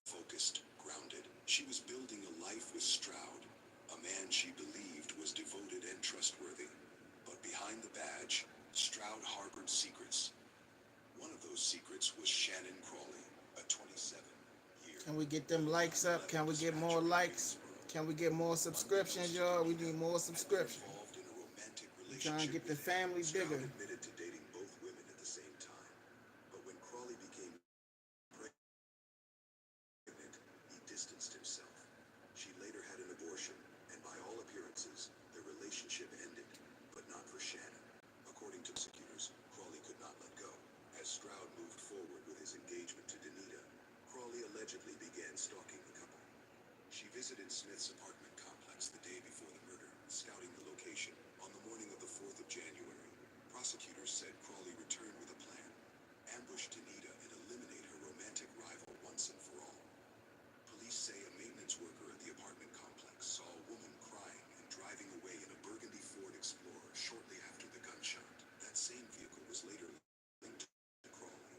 focused, grounded. She was building a life with Stroud, a man she believed was devoted and trustworthy. But behind the badge, Stroud harbored secrets. One of those secrets was Shannon Crawley, a 27-year. Can we get them likes up? Can we get more likes? Can we get more subscriptions, y'all? We need more subscriptions. Involved in a romantic We're trying to get the relationship with family Stroud bigger. admitted to dating both women at the same time. But when Crawley became pregnant, he distanced himself. She later had an abortion, and by all appearances, their relationship ended, but not for Shannon. According to prosecutors, Crawley could not let go. As Stroud moved forward with his engagement to Danita, Crawley allegedly began stalking the couple. She visited Smith's apartment complex the day before the murder, scouting the location. On the morning of the 4th of January, prosecutors said Crawley returned with a plan: ambush Danita and eliminate her romantic rival once and for all. Police say a maintenance worker at the apartment complex saw a woman crying and driving away in a burgundy Ford Explorer shortly after the gunshot. That same vehicle was later linked to Crawley.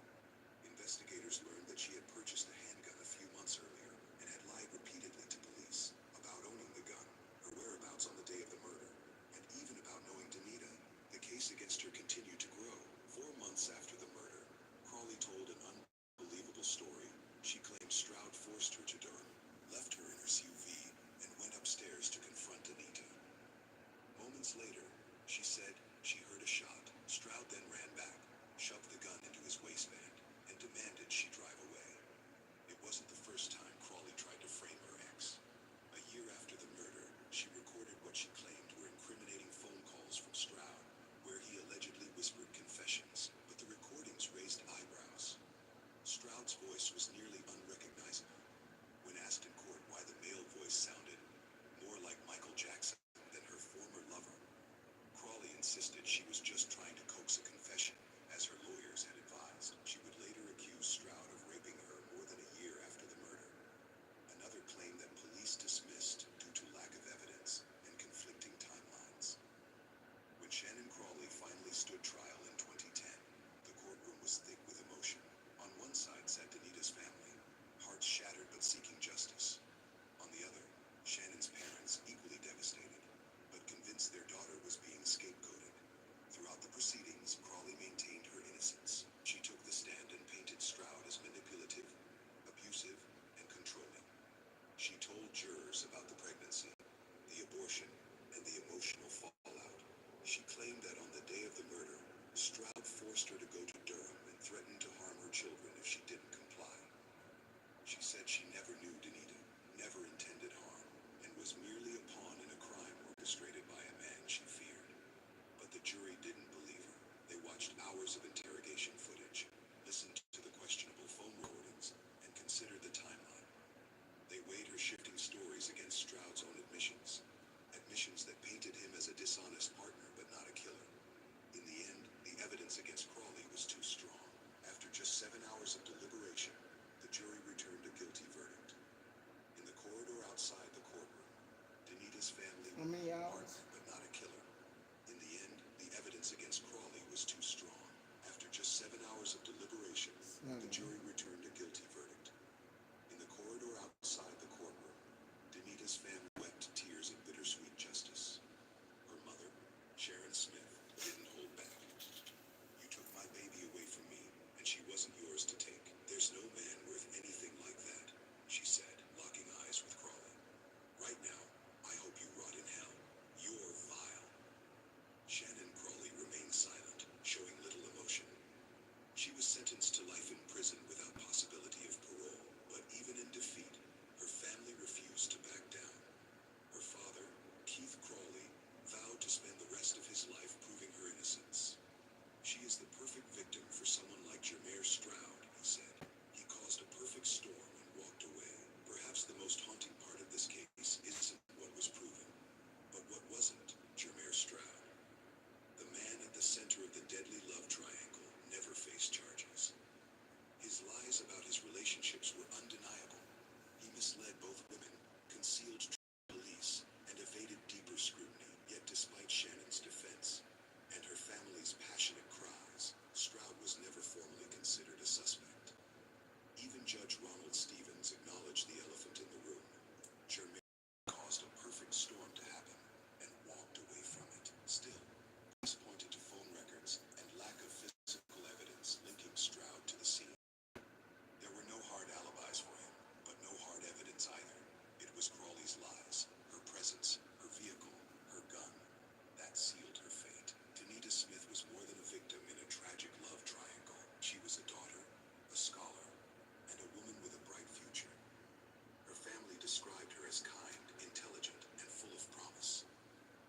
Investigators learned that she had purchased a handgun a few months earlier and had lied repeatedly to police about owning the gun, her whereabouts on the day of the murder, and even about knowing Danita. The case against her continued to grow. 4 months after the murder, Crawley told an unbelievable story. She claimed Stroud forced her to Durham, left her in her SUV, and went upstairs to confront Danita. Moments later, she said she heard a shot. Stroud then ran back, shoved the gun into his waistband, and demanded she drive away. It wasn't the first time Crawley tried to frame her ex. A year after the murder, she recorded what she claimed were incriminating phone calls from Stroud, where he allegedly whispered confessions, but the recordings raised eyebrows. Stroud's voice was nearly unrecognizable. When asked in court why the male voice sounded more like Michael Jackson than her former lover, Crawley insisted she was just trying to coax a confession, as her lawyers had advised. She would later accuse Stroud of raping her more than a year after the murder. Another claim that police dismissed due to lack of evidence. forced her to go to Durham and threatened to harm her children if she didn't comply. She said she never knew Danita, never intended harm, and was merely a pawn in a crime orchestrated by a man she feared. But the jury didn't believe her. They watched hours of interrogation footage, listened to the questionable phone recordings, and considered the timeline. They weighed her shifting stories against Stroud's own admissions. Admissions that painted him as a dishonest partner but not a killer. In the end, the evidence against Crawley was too strong. After just 7 hours of deliberation, the jury returned a guilty verdict. In the corridor outside the courtroom, Danita's family How many were a hours? partner but not a killer. In the end, the evidence against Crawley was too strong. After just 7 hours of deliberation, the jury returned a guilty verdict. In the corridor outside the courtroom, Danita's family wept tears of bittersweet justice. Her mother, Sharon Smith, didn't hold back. "You took my baby away from me, and she wasn't yours to take. There's no man worth anything like that," she said, locking eyes with Crawley. "Right now, I hope you rot in hell. You're vile." Shannon Crawley remained silent, showing little emotion. She was sentenced to life in prison without possibility of parole, but even in defeat, her family refused to back down. Her father, Keith Crawley, vowed to spend the rest of his life proving her innocence. "She is the perfect victim for someone like Jermaire Stroud," he said. "He caused a perfect storm and walked away." Perhaps the most haunting part of this case isn't what was proven, but what wasn't. Jermaire Stroud, the man at the center of the deadly love triangle, never faced charges. His lies about his relationships were undeniable. He misled both women, concealed police, and evaded deeper scrutiny. Yet despite Shannon's defense and her family's passionate cries, Stroud was never formally considered a suspect. Even Judge Ronald Stevens acknowledged the elephant in the room. Jermaine caused a perfect storm to happen and walked away from it. Still, police pointed to phone records and lack of physical evidence linking Stroud to the scene. There were no hard alibis for him, but no hard evidence either. It was Crawley's lies, her presence, her vehicle, her gun. That sealed her fate. Danita Smith was more than a victim in a tragic love triangle. She was a daughter, a scholar, and a woman with a bright future. Her family described her as kind, intelligent, and full of promise.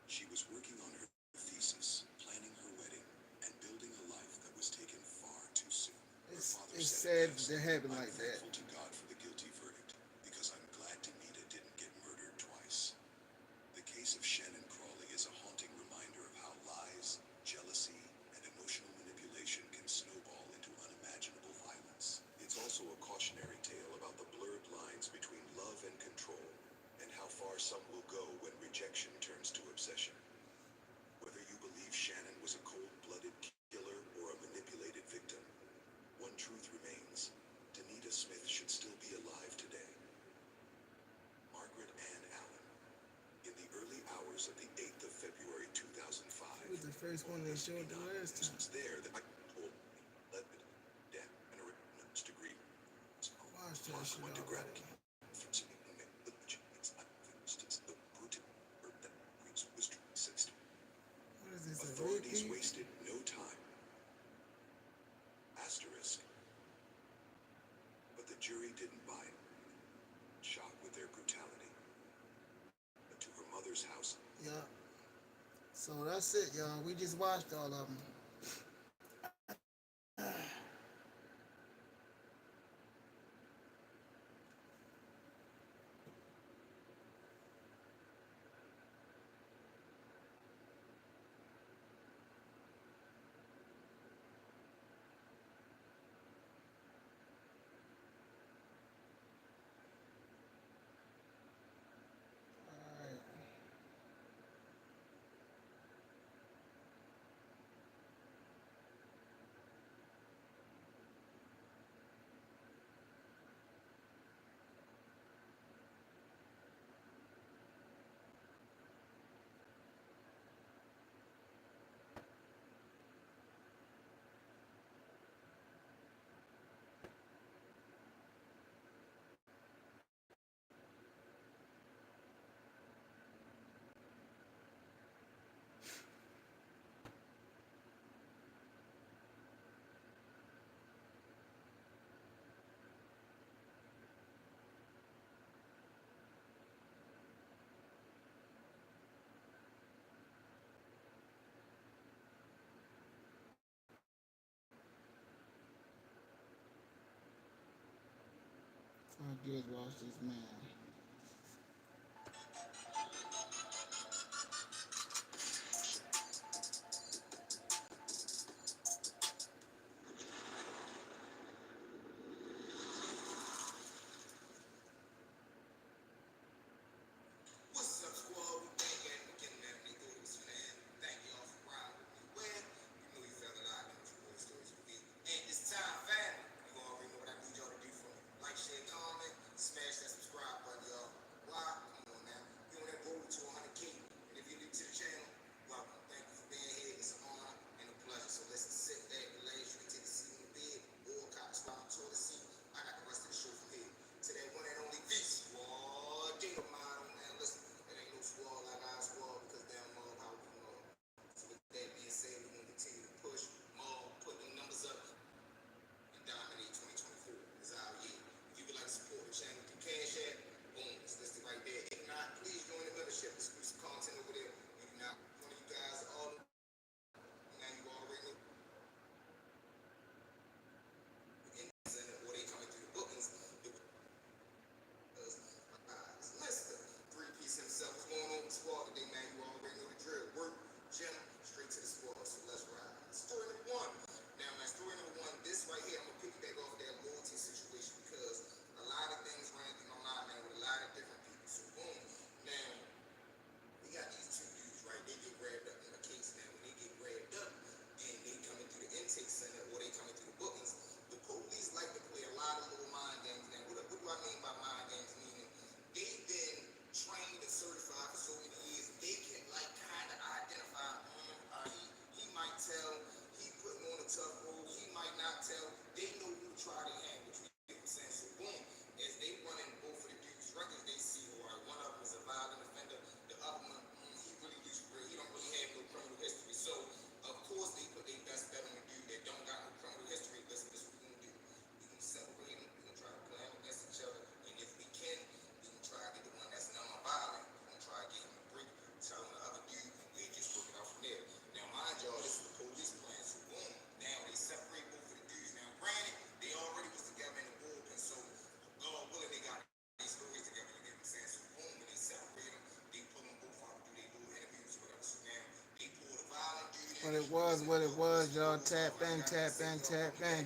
She was working on her thesis, planning her wedding, and building a life that was taken far too soon. It's sad to happen "I'm like that. thankful to God for the guilty verdict, because I'm glad Danita didn't get murdered twice." The case of Shannon Crawley is a haunting reminder of how lies, jealousy, and emotional manipulation can snowball into unimaginable violence. It's also a cautionary tale about the blurred lines between love and control, and how far some will go when rejection turns to obsession. Whether you believe Shannon was a cold-blooded killer or a manipulated victim, one truth remains: Danita Smith should still be alive today. Margaret Ann Allen. In the early hours of the 8th of February 2005, It was the first one they showed the last it time. was there that I told led me death and a witness degree. I watched that shit Went to grab already. What is this, a Authorities repeat? wasted no time. Asterisk. But the jury didn't buy it. Shocked with their brutality. But to her mother's house. Yeah. So that's it, y'all. We just watched all of them. I did watch this man. What's up, squad? We back at it again, man. They thought it was finna end. Thank y'all for riding with me. Well, you know you fell in line with your boy stories with me. And it's time, family. You already know what I need y'all to do for me. Like, share, comment, smash that subscribe button, y'all. Why? Come on now. We on that road to 100K. And if you're new to the channel, welcome. Thank you for being here. It's an honor and a pleasure. So let's sit back, relax. You can take a seat in the bed or cop spot on the toilet seat. I got the rest of the show from here. To that one and only V Squad. Data mine, man. Listen, it ain't no squad like our squad because damn mob how we mob. So with that being said, we're gonna continue to push mob, put them numbers up, and dominate 2024. Is our year. If you would like to support the channel through Cash App, boom, it's listed right there. If not, please join the membership. Exclusive content over there. We do not one of you guys all now you already know in the center or they coming through the bookings. Listen, three-piece himself. What's going on with the squad today, man? You already know the drill. Work, gym, straight to the squad. So let's ride. Story number one. Now, man, story number one. This right here, I'm gonna piggyback off that loyalty situation because a lot of things ran through my mind, man, with a lot of different people. So boom. Now, we got these two dudes, right? They get grabbed up in the case now. When they get grabbed up and they coming through the intake center or they coming through the bookings, the police like to play a lot of little mind games. Now, what do I mean by mind games? Meaning they've been trained and certified for so many years. They can like kind of identify. He might tell. He putting on a tough role. He might not tell. They know who to try their hand, which you get what I'm saying. So boom, as they running both of the dudes' records, they see all right. One of them is a violent offender. The other one, he really used to. He don't really have no criminal history. So of course they put their best bet on the dude that don't got no criminal history. Listen, this is what we gonna do. We gonna separate them. We gonna try to play them against each other. And if we can, we gonna try to get the one that's non-violent. We gonna try to get him a break. Tell him the other dude. We'll just work it out from there. Now mind y'all, this is the police plan. So boom. Now they separate both of the dudes. Now granted, they already was together in the bullpen. So God willing, they got these stories together. You get what I'm saying? So boom, when they separate them, they pull them both out to do their little interviews or whatever. So now they pull the violent dude in. What it was, y'all. Tap in, tap in, tap in.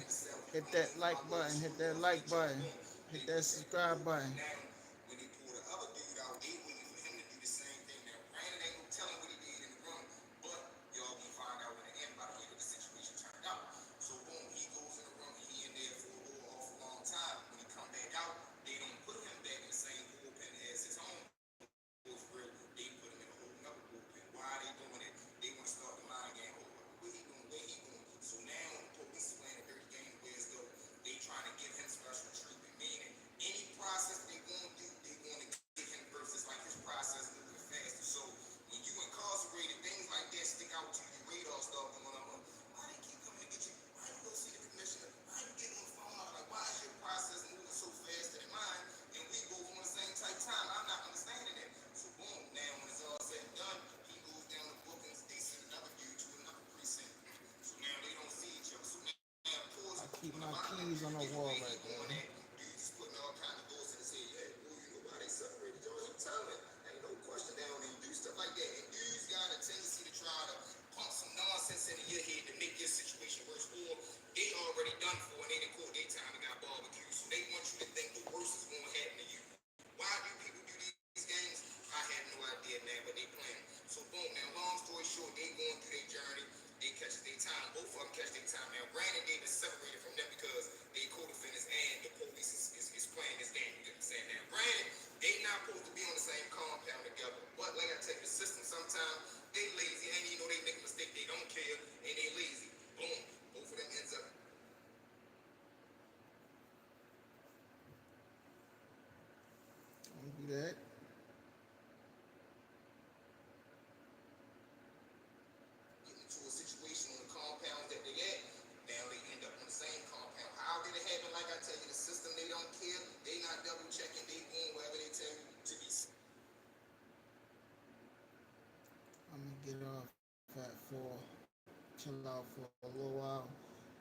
Hit that like button, hit that like button, hit that subscribe button. Now, when they pull the other dude out, they waiting for him to do the same thing. Now, granted, ain't no telling what he did in the room, but y'all gonna find out in the end by the way that the situation turned out. So boom, he goes in the room and he in there for a little awful long time. When he come back out, they don't put him back in the same bullpen as his own. They put him in a whole nother bullpen. Why are they doing it? They want to start the mind game. Hold up, where he going? Where he going? So now the police is playing a dirty game where as though they trying to give him special treatment. Meaning any process they going to do, they going to give him versus like his process moving faster. So when you incarcerated, things like that stick out to you. Your radar start going up. Why they keep coming to get you? Why you go see the commissioner? Why you getting on the phone? Like why is your process moving so faster than mine? And we both on the same type time. I'm not understanding that. So boom, now when it's all said and done, he goes down the bookings. They send another dude to another precinct. So now they don't see each other. So now of course, I keep my keys on the wall right going there. at dudes just putting all kind of doors in his head. Yeah, well, you know why they separated? Y'all ain't telling. Ain't no question down there. Do stuff like that. And dudes got a tendency to try to pump some nonsense into your head to make your situation worse. Or they already done for and they done caught their time and got barbecued. So they want you to think the worst is going to happen to you. Why do people do these games? I have no idea, man, but they playing. So boom, now long story short, they going through their journey. They catch their time. Both of them catch their time. Now, granted, they've been separated from them because they co-defendants and the police is playing this game. You get what I'm saying? Now, granted, they not supposed to be on the same compound together. But like I tell you, the system sometimes they lazy and you know they make a mistake. They don't care and they lazy. Boom, both of them ends up. Don't do that. Getting into a situation on the compound that they at, now they end up on the same compound. How did it happen? Like I tell you, the system, they don't care. They not double checking. They going wherever they tell you to be. I'm gonna get off at 4, chill out for a little while,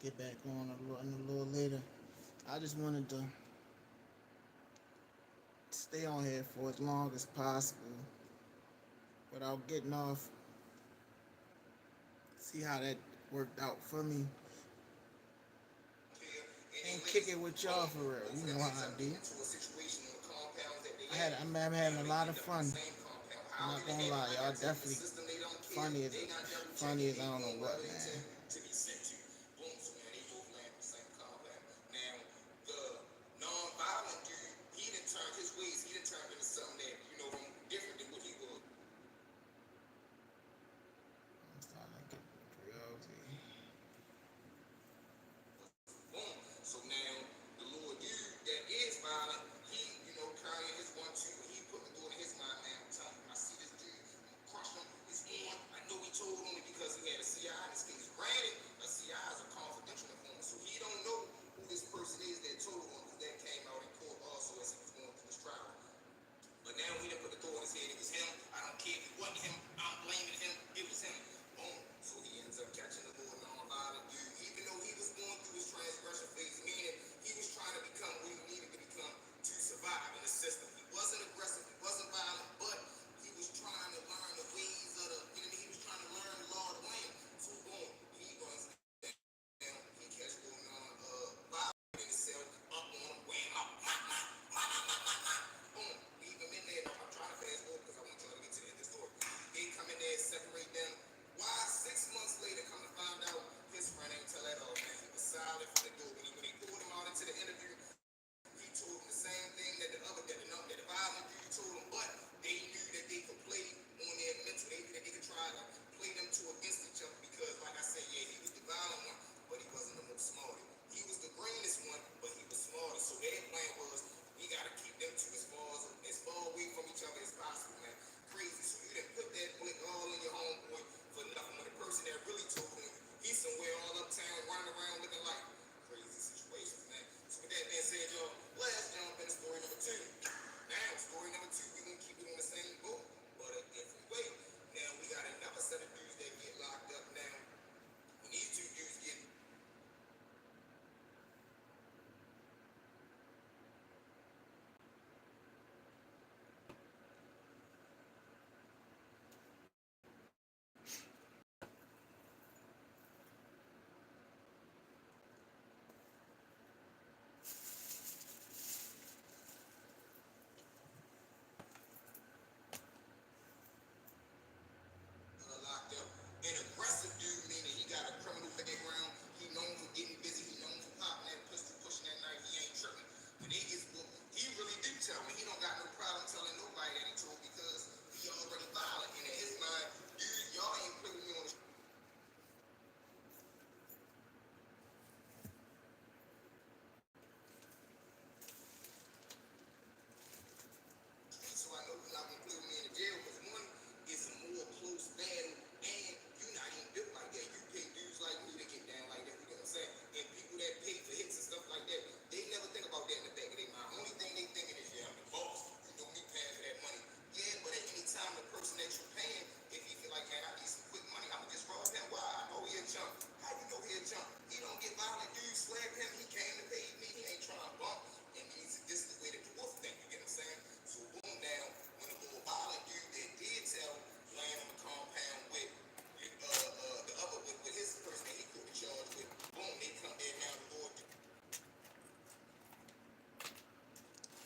get back on a little later. I just wanted to stay on here for as long as possible without getting off. See how that worked out for me. And kick it with y'all for real. You know how I do. I'm having a lot of fun. I'm not gonna lie, y'all definitely funny as I don't know what, man. I'm starting to get drowsy.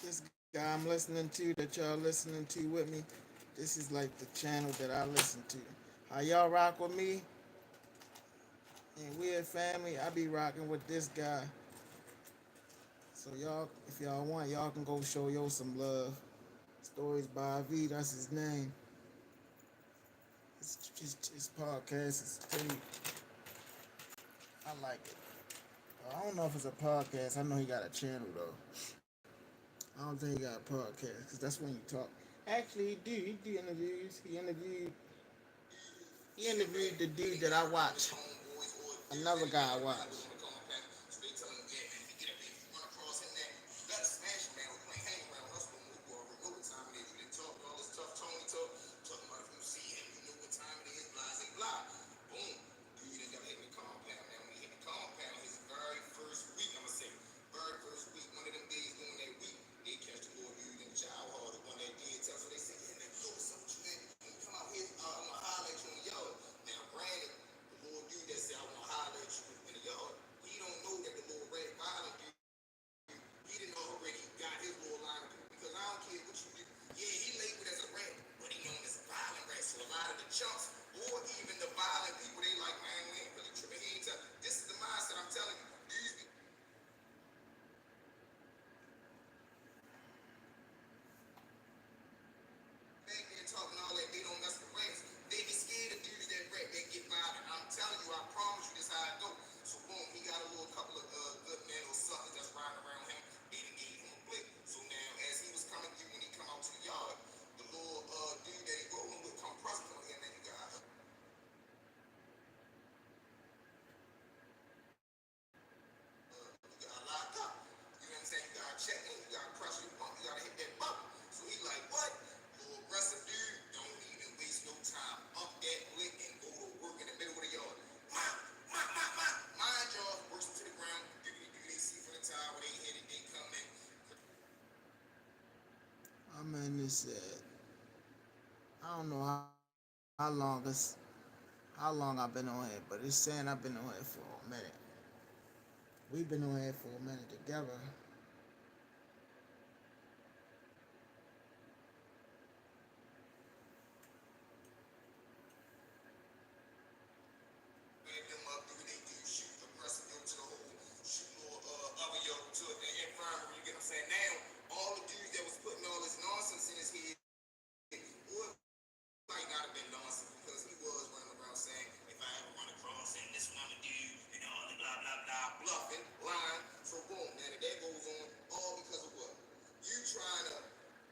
This guy I'm listening to, that y'all listening to with me, this is like the channel that I listen to. How y'all rock with me? And we a family. I be rocking with this guy. So y'all, if y'all want, y'all can go show yo some love. Stories by V, that's his name. His podcast is pretty. I like it. I don't know if it's a podcast. I know he got a channel though. I don't think he got a podcast because that's when you talk. Actually, he do. He do interviews. He interviewed the dude that I watch. Another guy I watch. and it said, I don't know how long I've been on here, but it's saying I've been on here for a minute. We've been on here for a minute together. Them up, do what they do, shoot aggressive yo to the hole, shoot little other yo to the infirmary, you get what I'm saying? Now, all the dudes that was putting all this nonsense in his head would might not have been nonsense because he was running around saying, if I ever run across him, this one I'm gonna do, and all the blah blah blah, bluffing, lying. So boom, now that goes on all because of what? You trying to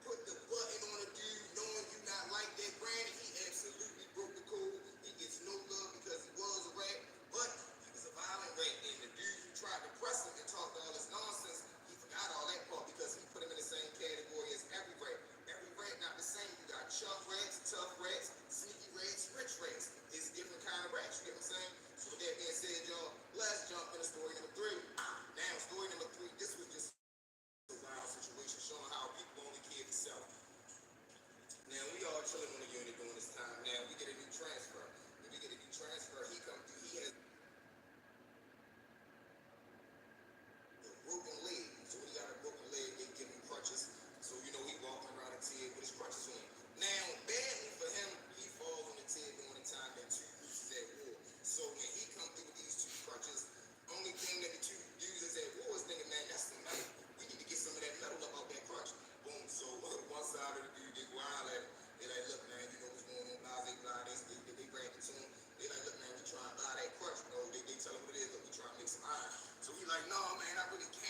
put the button on a dude knowing you not like that. Granted, he absolutely broke the code. He gets no love because he was a rat, but he was a violent rat. And the dude who tried to press him and talk all this nonsense, he forgot all that part because he put him in the same category as every rat. Every rat not the same. You got chuck rats, tough rats, sneaky rats, rich rats. It's a different kind of rats. You get what I'm saying? So with that being said, y'all, let's jump into story number 3. Now, story number 3. This was just a wild situation showing how people only care for self. Now we all chilling on the unit during this time. Now we get a new transfer. When we get a new transfer, he come through. He has a broken leg. So when he got a broken leg, they give him crutches. So you know he walking around the TED with his crutches on. Now, badly for him, he falls on the TED during the time that two groups is at war. So when he come through with these two crutches, only thing that the two dudes is at war is thinking, man, that's some metal. We need to get some of that metal up out that crutch. Boom. So one side of the dude, they wild at him. They like, look, man, you know what's going on, blah, they grab it to him. They like, look, man, we trying to buy that crutch. You know, they tell him what it is, look, we trying to make some iron. So he like, no, man, I really can't.